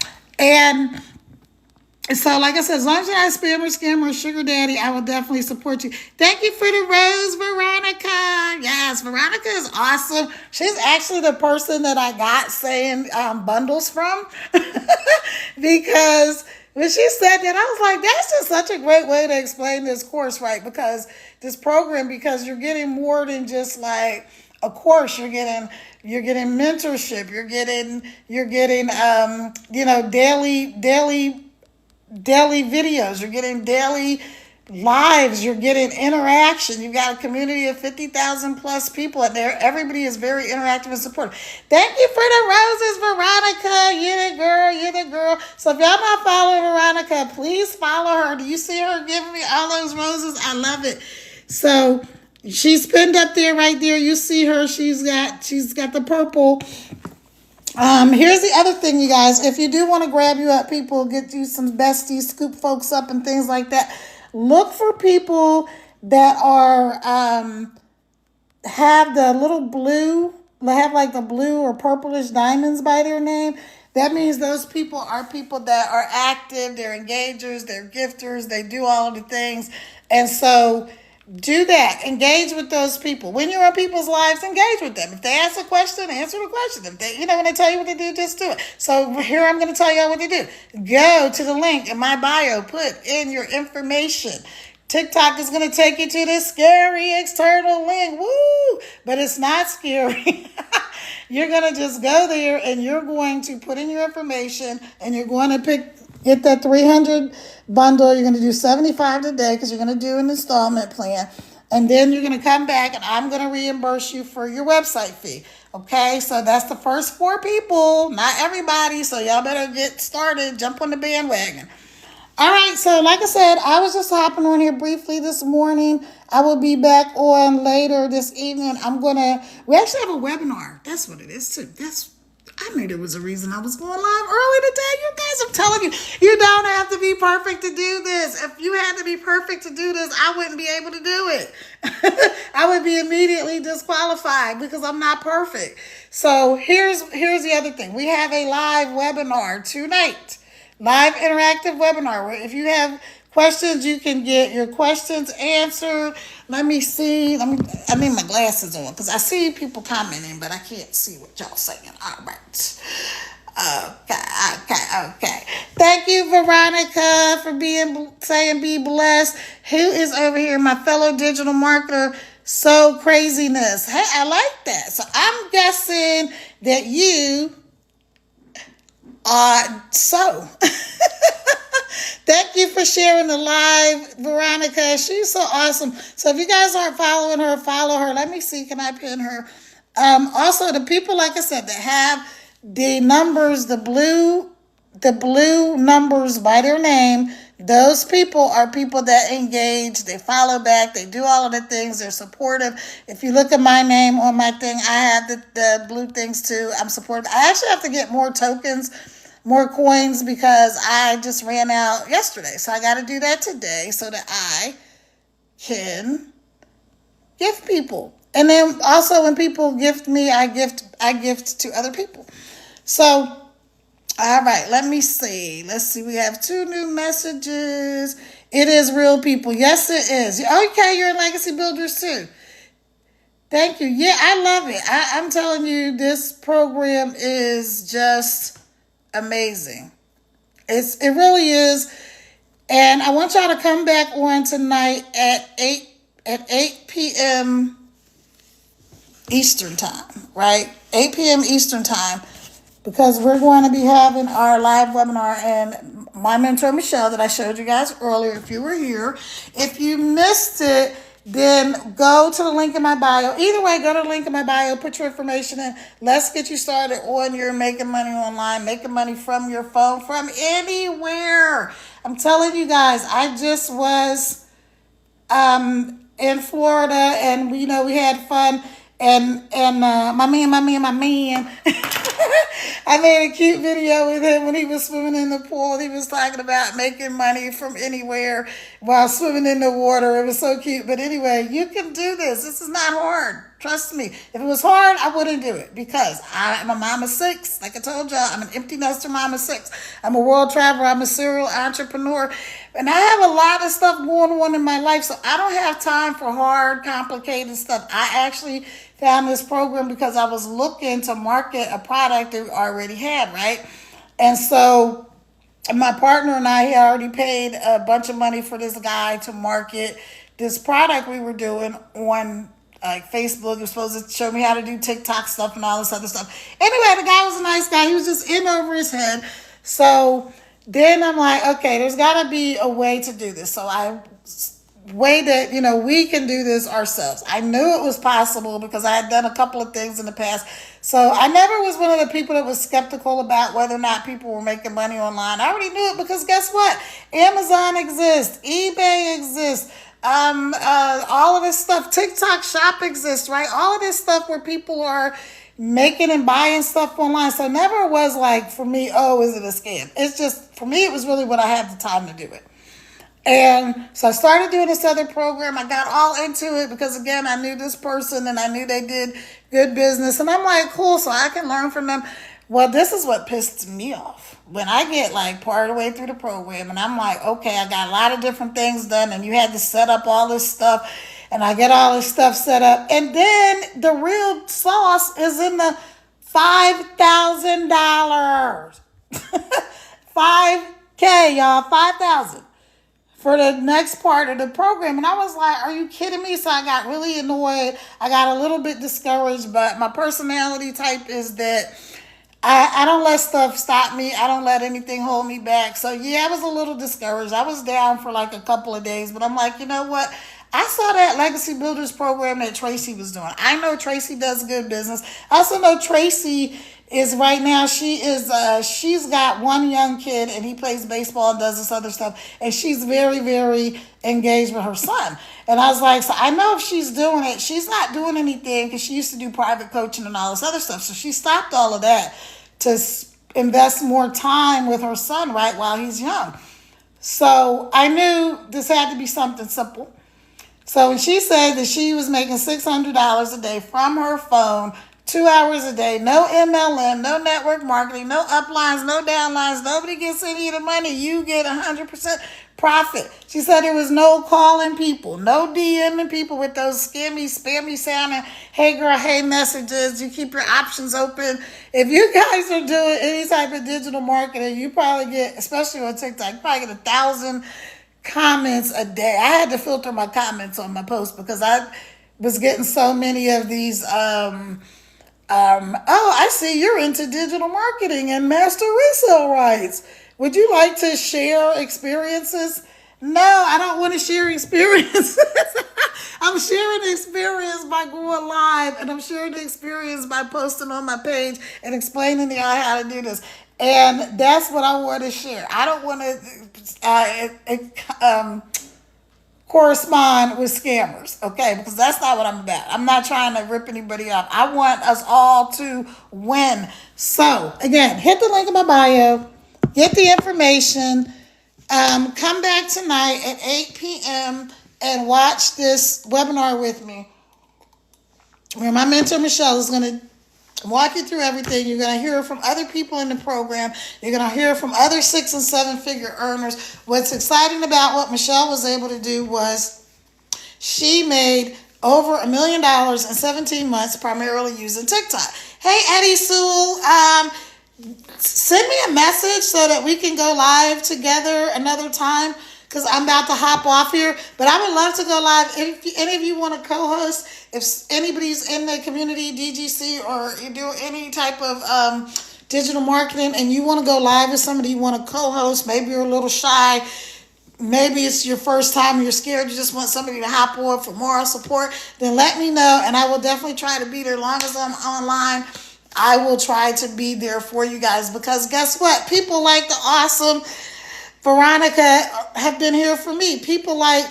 A: so, like I said, as long as you're not a spammer, scammer, or sugar daddy, I will definitely support you. Thank you for the rose, Veronica. Yes, Veronica is awesome. She's actually the person that I got saying bundles from. Because when she said that, I was like, that's just such a great way to explain this course, right? Because this program, because you're getting more than just like a course. You're getting mentorship. You're getting daily videos, you're getting daily lives, you're getting interaction. You've got a community of 50,000 plus people and there. Everybody is very interactive and supportive. Thank you for the roses, Veronica. You're the girl. So if y'all not following Veronica, please follow her. Do you see her giving me all those roses? I love it. So she's pinned up there, right there. You see her. She's got the purple. Here's the other thing, you guys. If you do want to grab you up, people, get you some besties, scoop folks up and things like that. Look for people that are have the little blue, have like the blue or purplish diamonds by their name. That means those people are people that are active, they're engagers, they're gifters, they do all of the things. And so do that. Engage with those people. When you're in people's lives, engage with them. If they ask a question, answer the question. If they, when they tell you what to do, just do it. So here I'm going to tell y'all what to do. Go to the link in my bio, put in your information. TikTok is going to take you to this scary external link. Woo! But it's not scary. You're going to just go there and you're going to put in your information and you're going to get that 300 bundle. You're going to do 75 today because you're going to do an installment plan. And then you're going to come back and I'm going to reimburse you for your website fee. Okay, so that's the first 4 people, not everybody. So y'all better get started, jump on the bandwagon. All right, so like I said, I was just hopping on here briefly this morning. I will be back on later this evening. We actually have a webinar. That's what it is too. I knew there was a reason I was going live early today. You guys, I'm telling you, you don't have to be perfect to do this. If you had to be perfect to do this, I wouldn't be able to do it. I would be immediately disqualified because I'm not perfect. So here's the other thing. We have a live webinar tonight. Live interactive webinar where if you have questions, you can get your questions answered. Let me see. I need my glasses on because I see people commenting, but I can't see what y'all saying. All right. Okay. Thank you, Veronica, for saying be blessed. Who is over here? My fellow digital marketer. So craziness. Hey, I like that. So I'm guessing that you so thank you for sharing the live, Veronica. She's so awesome. So if you guys aren't following her, follow her. Let me see, can I pin her? Also the people, like I said, that have the numbers, the blue numbers by their name, those people are people that engage, they follow back, they do all of the things, they're supportive. If you look at my name on my thing, I have the blue things too. I'm supportive. I actually have to get more tokens, more coins, because I just ran out yesterday. So I got to do that today so that I can gift people. And then also when people gift me, I gift to other people. So all right, let me see. Let's see. We have 2 new messages. It is real people. Yes, it is. Okay, you're in Legacy Builders too. Thank you. Yeah, I love it. I'm telling you, this program is just amazing. It really is. And I want y'all to come back on tonight at 8 p.m. Eastern time, right? 8 p.m. Eastern time. Because we're going to be having our live webinar, and my mentor, Michelle, that I showed you guys earlier, if you were here. If you missed it, then go to the link in my bio. Either way, go to the link in my bio, put your information in. Let's get you started on your making money online, making money from your phone, from anywhere. I'm telling you guys, I just was in Florida, and we had fun, and my man I made a cute video with him when he was swimming in the pool. He was talking about making money from anywhere while swimming in the water. It was so cute. But anyway, you can do this. This is not hard. Trust me. If it was hard, I wouldn't do it, because I'm a mom of 6. Like I told y'all, I'm an empty nester mom of 6. I'm a world traveler. I'm a serial entrepreneur. And I have a lot of stuff going on in my life, so I don't have time for hard, complicated stuff. I actually found this program because I was looking to market a product that we already had, right? And so my partner and I had already paid a bunch of money for this guy to market this product we were doing on Facebook. He was supposed to show me how to do TikTok stuff and all this other stuff. Anyway, the guy was a nice guy. He was just in over his head. So then I'm like, okay, there's got to be a way to do this. So way that we can do this ourselves. I knew it was possible because I had done a couple of things in the past. So I never was one of the people that was skeptical about whether or not people were making money online. I already knew it because guess what? Amazon exists, eBay exists, all of this stuff, TikTok Shop exists, right? All of this stuff where people are making and buying stuff online. So it never was like for me, oh, is it a scam? It's just for me, it was really when I had the time to do it. And so I started doing this other program. I got all into it because, again, I knew this person and I knew they did good business. And I'm like, cool, so I can learn from them. Well, this is what pissed me off. When I get like part of the way through the program and I'm like, okay, I got a lot of different things done and you had to set up all this stuff and I get all this stuff set up. And then the real sauce is in the $5,000. 5K, y'all, 5,000 for the next part of the program. And I was like, are you kidding me? So I got really annoyed. I got a little bit discouraged, but my personality type is that I don't let stuff stop me. I don't let anything hold me back. So yeah, I was a little discouraged. I was down for like a couple of days, but I'm like, you know what? I saw that Legacy Builders program that Tracy was doing. I know Tracy does good business. I also know Tracy is right now, she's got one young kid and he plays baseball and does this other stuff, and she's very, very engaged with her son. And I was like, so I know if she's doing it, she's not doing anything because she used to do private coaching and all this other stuff. So she stopped all of that to invest more time with her son right while he's young. So I knew this had to be something simple. So when she said that she was making $600 a day from her phone, 2 hours a day, no MLM, no network marketing, no uplines, no downlines, nobody gets any of the money, you get 100% profit. She said there was no calling people, no DMing people with those scammy, spammy sounding, hey girl, hey messages. You keep your options open. If you guys are doing any type of digital marketing, you probably get, especially on TikTok, you probably get 1,000 comments a day. I had to filter my comments on my post because I was getting so many of these oh, I see you're into digital marketing and master resale rights. Would you like to share experiences? No, I don't want to share experiences. I'm sharing the experience by going live, and I'm sharing the experience by posting on my page and explaining to y'all how to do this. And that's what I want to share. I don't want to correspond with scammers, okay? Because that's not what I'm about. I'm not trying to rip anybody off. I want us all to win. So, again, hit the link in my bio, get the information, come back tonight at 8 p.m. and watch this webinar with me, where my mentor, Michelle, is going to walk you through everything. You're going to hear from other people in the program. You're going to hear from other 6 and 7 figure earners. What's exciting about what Michelle was able to do was she made over $1 million in 17 months, primarily using TikTok. Hey, Eddie Sewell, send me a message so that we can go live together another time, because I'm about to hop off here. But I would love to go live. If any of you want to co-host, if anybody's in the community, DGC, or you do any type of digital marketing and you want to go live with somebody, you want to co-host, maybe you're a little shy, maybe it's your first time, you're scared, you just want somebody to hop on for moral support, then let me know, and I will definitely try to be there. As long as I'm online, I will try to be there for you guys, because guess what? People like the awesome Veronica have been here for me. People like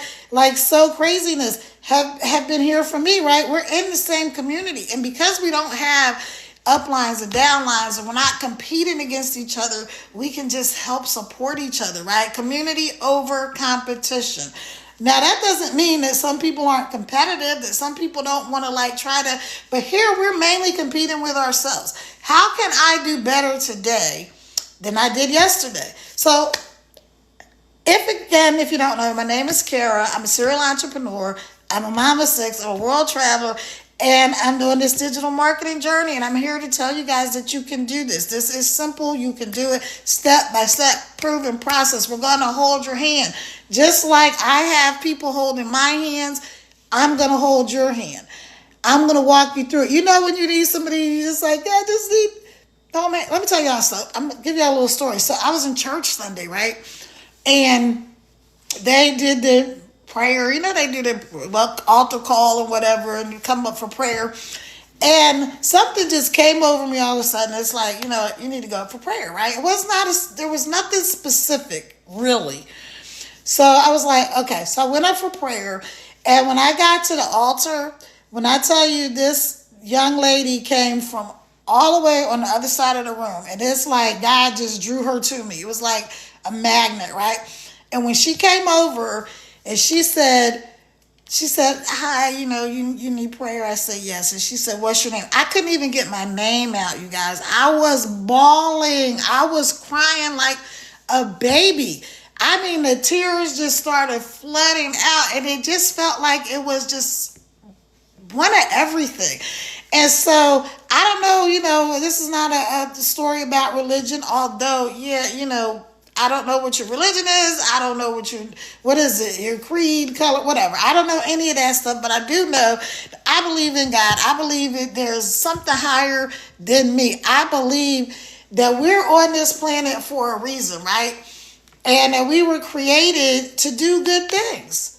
A: So Craziness have been here for me, right? We're in the same community. And because we don't have uplines and downlines, and we're not competing against each other, we can just help support each other, right? Community over competition. Now, that doesn't mean that some people aren't competitive, that some people don't want to try to, but here we're mainly competing with ourselves. How can I do better today than I did yesterday? So, if you don't know, my name is Kara. I'm a serial entrepreneur. I'm a mom of 6. I'm a world traveler. And I'm doing this digital marketing journey. And I'm here to tell you guys that you can do this. This is simple. You can do it step by step, proven process. We're going to hold your hand. Just like I have people holding my hands, I'm going to hold your hand. I'm going to walk you through it. You know when you need somebody, you just like, yeah, just need... Oh, man, let me tell y'all something. I'm going to give y'all a little story. So I was in church Sunday, right? And they did the prayer, they do the altar call or whatever, and you come up for prayer. And something just came over me all of a sudden. It's like, you need to go up for prayer, right? There was nothing specific, really. So I was like, okay. So I went up for prayer. And when I got to the altar, when I tell you, this young lady came from all the way on the other side of the room. And it's like God just drew her to me. It was like a magnet, right? And when she came over and she said, hi, you need prayer. I said, yes. And she said, what's your name? I couldn't even get my name out, you guys. I was bawling. I was crying like a baby. I mean, the tears just started flooding out, and it just felt like it was just one of everything. And so I don't know, this is not a story about religion, although, yeah, I don't know what your religion is. I don't know what is it, your creed, color, whatever. I don't know any of that stuff, but I do know I believe in God. I believe that there's something higher than me. I believe that we're on this planet for a reason, right? And that we were created to do good things.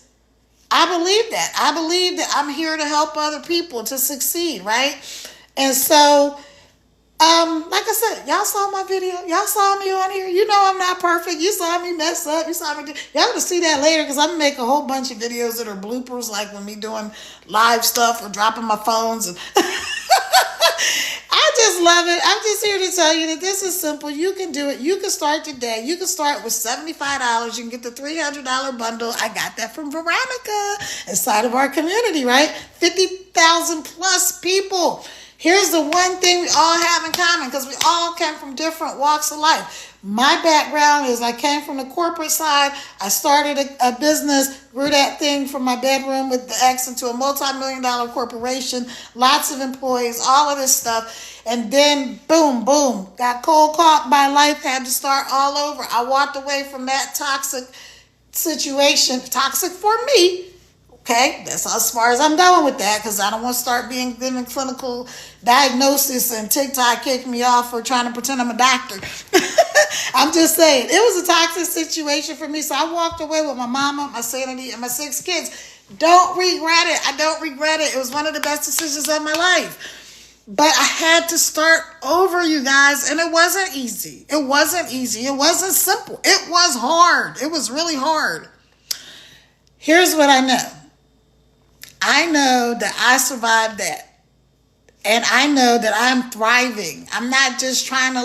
A: I believe that. I believe that I'm here to help other people to succeed, right? And so, like I said, y'all saw my video. Y'all saw me on here. You know I'm not perfect. You saw me mess up. You saw me y'all gonna see that later because I'm gonna make a whole bunch of videos that are bloopers, like when me doing live stuff or dropping my phones and I just love it. I'm just here to tell you that this is simple. You can do it. You can start today. You can start with $75. You can get the $300 bundle. I got that from Veronica inside of our community, right? 50,000 plus people. Here's the one thing we all have in common, because we all came from different walks of life. My background is I came from the corporate side. I started a business, grew that thing from my bedroom with the ex into a multi-million-dollar corporation, lots of employees, all of this stuff. And then, boom, boom, got cold caught by life, had to start all over. I walked away from that toxic situation, toxic for me. Okay, that's as far as I'm going with that, because I don't want to start being given clinical diagnosis and TikTok kicked me off for trying to pretend I'm a doctor. I'm just saying, it was a toxic situation for me, so I walked away with my mama, my sanity, and my 6 kids. Don't regret it. I don't regret it. It was one of the best decisions of my life. But I had to start over, you guys, and it wasn't easy. It wasn't easy. It wasn't simple. It was hard. It was really hard. Here's what I know. I know that I survived that. And I know that I'm thriving. I'm not just trying to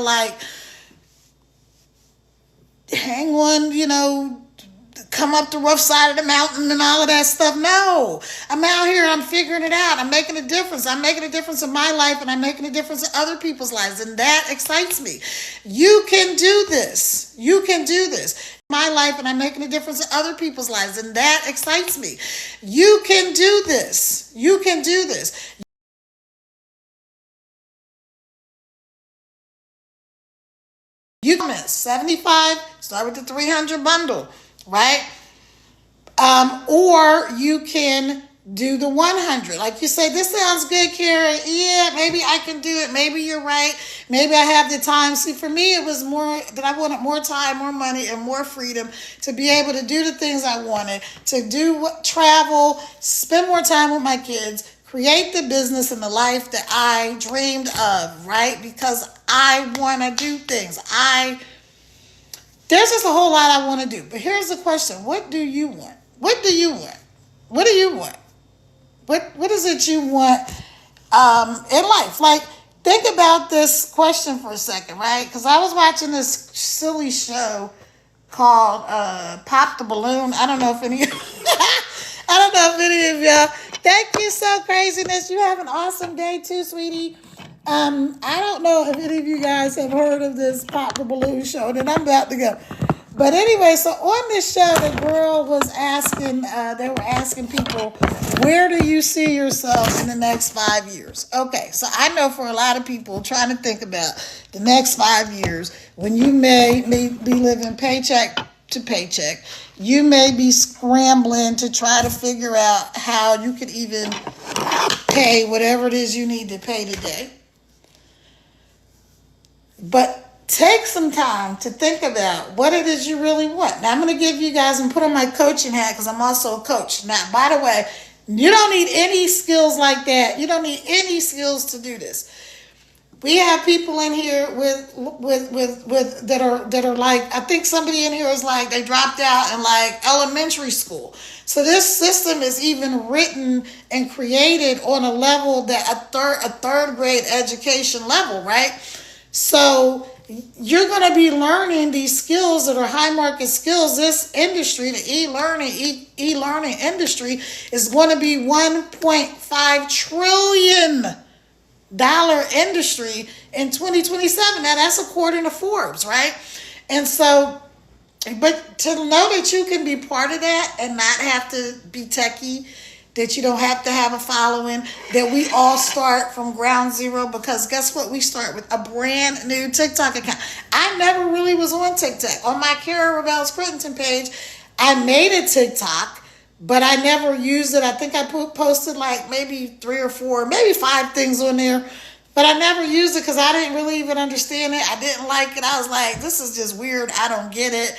A: hang on, come up the rough side of the mountain and all of that stuff. No, I'm out here. I'm figuring it out. I'm making a difference. I'm making a difference in my life, and I'm making a difference in other people's lives. And that excites me. You can do this. You can do this. My life, and I'm making a difference in other people's lives, and that excites me. You can do this. You can do this. You can miss 75, start with the 300 bundle, right? Or you can do the 100. Like you say, this sounds good, Kara. Yeah, maybe I can do it. Maybe you're right. Maybe I have the time. See, for me, it was more that I wanted more time, more money, and more freedom to be able to do the things I wanted, to do travel, spend more time with my kids, create the business and the life that I dreamed of, right? Because I want to do things. There's just a whole lot I want to do. But here's the question. What do you want? What do you want? What do you want? What is it you want in life? Like, think about this question for a second, right? Because I was watching this silly show called Pop the Balloon. I don't know if any of y'all. Thank you, So Craziness. You have an awesome day too, sweetie. I don't know if any of you guys have heard of this Pop the Balloon show, and I'm about to go. But anyway, so on this show, the girl was asking, they were asking people, where do you see yourself in the next 5 years? Okay, so I know for a lot of people trying to think about the next 5 years, when you may be living paycheck to paycheck, you may be scrambling to try to figure out how you could even pay whatever it is you need to pay today. But take some time to think about what it is you really want. Now, I'm going to give you guys and put on my coaching hat because I'm also a coach. Now, by the way, you don't need any skills like that. You don't need any skills to do this. We have people in here with that are like, I think somebody in here is like, they dropped out in like elementary school. So this system is even written and created on a level that a third grade education level, right? So you're going to be learning these skills that are high market skills. This industry, the e-learning industry, is going to be $1.5 trillion industry in 2027. Now that's according to Forbes, right? And so, but to know that you can be part of that and not have to be techie, that you don't have to have a following, that we all start from ground zero, because guess what? We start with a brand new TikTok account. I never really was on TikTok. On my Kara Rebels Crittenton page, I made a TikTok, but I never used it. I think I posted like maybe 3 or 4, maybe 5 things on there, but I never used it because I didn't really even understand it. I didn't like it. I was like, this is just weird. I don't get it.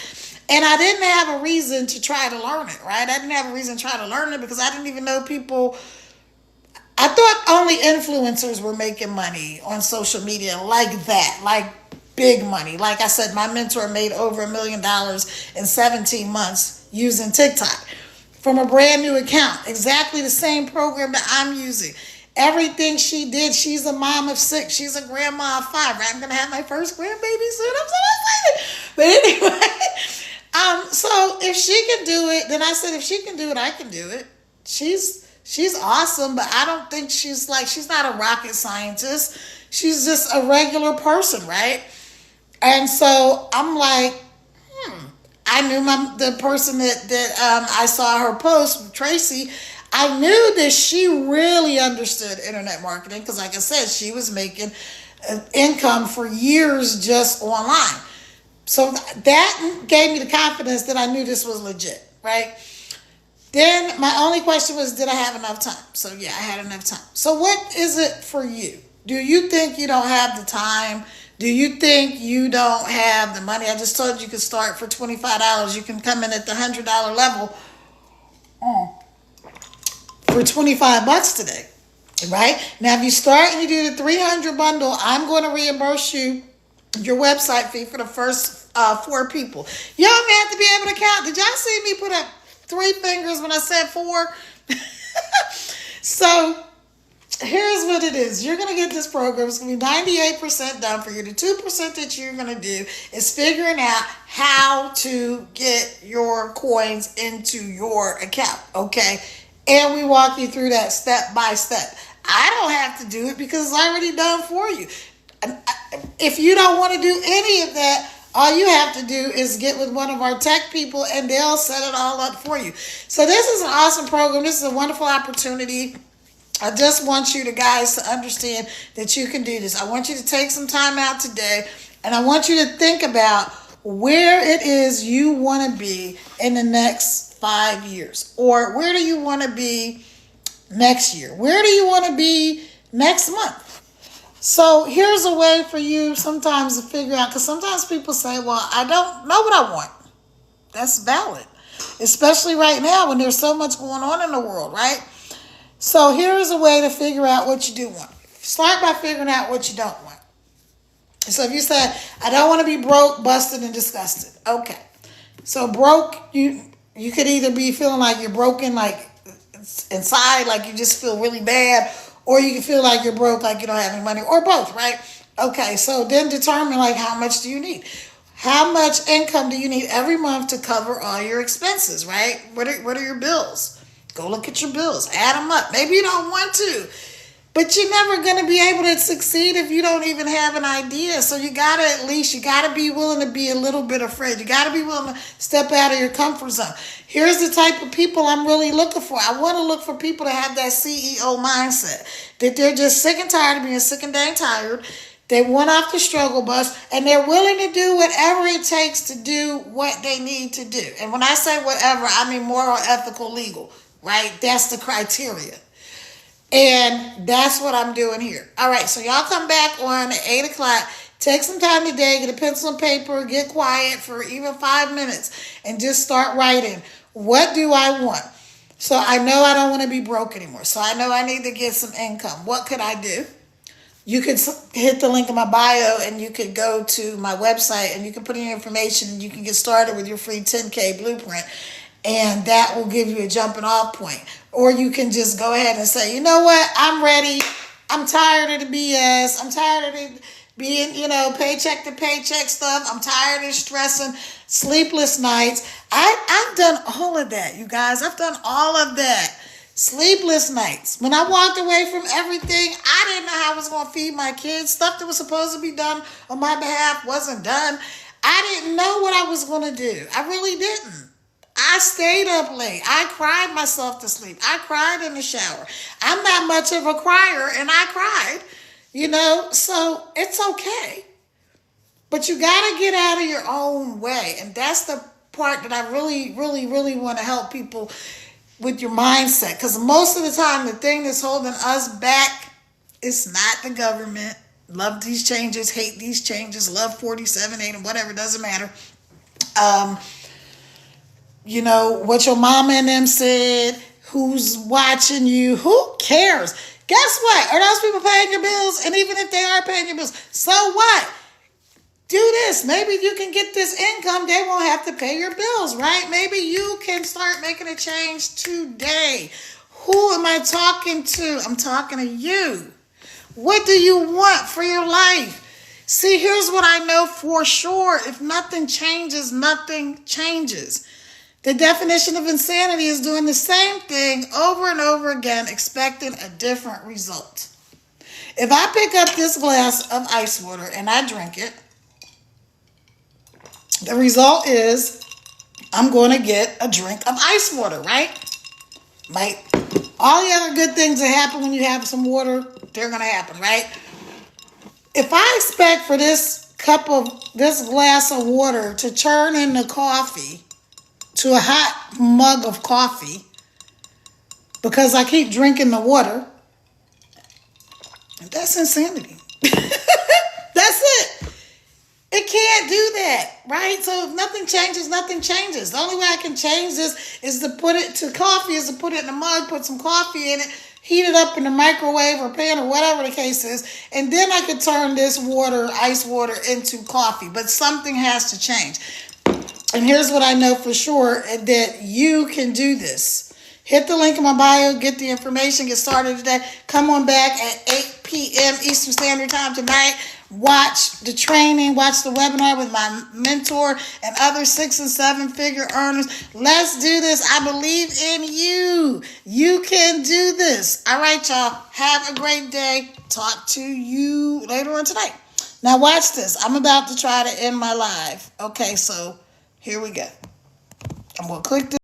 A: And I didn't have a reason to try to learn it, right? I didn't have a reason to try to learn it because I didn't even know people. I thought only influencers were making money on social media like that, like big money. Like I said, my mentor made over $1 million in 17 months using TikTok from a brand new account. Exactly the same program that I'm using. Everything she did, she's a mom of 6. She's a grandma of 5, right? I'm going to have my first grandbaby soon. I'm so excited. But anyway, so if she can do it, then I said, if she can do it, I can do it. She's awesome, but I don't think she's not a rocket scientist. She's just a regular person, right? And so I'm like, I knew the person that I saw her post, Tracy. I knew that she really understood internet marketing because, like I said, she was making income for years just online. So that gave me the confidence that I knew this was legit, right? Then my only question was, did I have enough time? So yeah, I had enough time. So what is it for you? Do you think you don't have the time? Do you think you don't have the money? I just told you could start for $25. You can come in at the $100 level for $25 today, right? Now, if you start and you do the 300 bundle, I'm going to reimburse you your website fee for the first 4 people. Y'all may have to be able to count. Did y'all see me put up 3 fingers when I said 4? So here's what it is. You're going to get this program. It's going to be 98% done for you. The 2% that you're going to do is figuring out how to get your coins into your account, okay? And we walk you through that step by step. I don't have to do it because it's already done for you. If you don't want to do any of that, all you have to do is get with one of our tech people and they'll set it all up for you. So this is an awesome program. This is a wonderful opportunity. I just want you guys to understand that you can do this. I want you to take some time out today and I want you to think about where it is you want to be in the next 5 years, or where do you want to be next year? Where do you want to be next month? So here's a way for you sometimes to figure out, because sometimes people say, well, I don't know what I want. That's valid, especially right now when there's so much going on in the world, right? So here's a way to figure out what you do want. Start by figuring out what you don't want. So if you say, I don't want to be broke, busted, and disgusted. Okay. So broke, you could either be feeling like you're broken, like inside, like you just feel really bad, or you can feel like you're broke, like you don't have any money, or both, right? Okay, so then determine like how much do you need? How much income do you need every month to cover all your expenses, right? What are your bills? Go look at your bills, add them up. Maybe you don't want to, but you're never going to be able to succeed if you don't even have an idea. So you got to be willing to be a little bit afraid. You got to be willing to step out of your comfort zone. Here's the type of people I'm really looking for. I want to look for people that have that CEO mindset, that they're just sick and tired of being sick and dang tired. They went off the struggle bus and they're willing to do whatever it takes to do what they need to do. And when I say whatever, I mean moral, ethical, legal, right? That's the criteria. And that's what I'm doing here. All right, so y'all come back on at 8 o'clock. Take some time today, get a pencil and paper, get quiet for even 5 minutes, and just start writing. What do I want? So I know I don't want to be broke anymore. So I know I need to get some income. What could I do? You could hit the link in my bio and you could go to my website and you can put in your information and you can get started with your free 10K blueprint. And that will give you a jumping off point. Or you can just go ahead and say, you know what? I'm ready. I'm tired of the BS. I'm tired of being, paycheck to paycheck stuff. I'm tired of stressing, sleepless nights. I've done all of that, you guys. I've done all of that. Sleepless nights. When I walked away from everything, I didn't know how I was going to feed my kids. Stuff that was supposed to be done on my behalf wasn't done. I didn't know what I was going to do. I really didn't. I stayed up late. I cried myself to sleep. I cried in the shower. I'm not much of a crier, and I cried, so it's okay. But you got to get out of your own way. And that's the part that I really, really, really want to help people with your mindset. Because most of the time, the thing that's holding us back is not the government. Love these changes, hate these changes, love 47, 8, and whatever, doesn't matter. What your mama and them said, who's watching you, who cares? Guess what? Are those people paying your bills? And even if they are paying your bills, so what? Do this. Maybe you can get this income. They won't have to pay your bills, right? Maybe you can start making a change today. Who am I talking to? I'm talking to you. What do you want for your life? See, here's what I know for sure. If nothing changes, nothing changes. The definition of insanity is doing the same thing over and over again, expecting a different result. If I pick up this glass of ice water and I drink it, the result is I'm going to get a drink of ice water, right? All the other good things that happen when you have some water, they're going to happen, right? If I expect for this glass of water to turn into coffee, to a hot mug of coffee, because I keep drinking the water, that's insanity. That's it. It can't do that, right? So if nothing changes, nothing changes. The only way I can change this is to put it to coffee, is to put it in a mug, put some coffee in it, heat it up in the microwave or pan or whatever the case is, and then I could turn this water, ice water, into coffee. But something has to change. And here's what I know for sure, that you can do this. Hit the link in my bio, get the information, get started today. Come on back at 8 p.m. Eastern Standard Time tonight. Watch the training, watch the webinar with my mentor and other 6- and 7-figure earners. Let's do this. I believe in you. You can do this. All right, y'all. Have a great day. Talk to you later on tonight. Now watch this. I'm about to try to end my live. Okay, so here we go. I'm going to click this.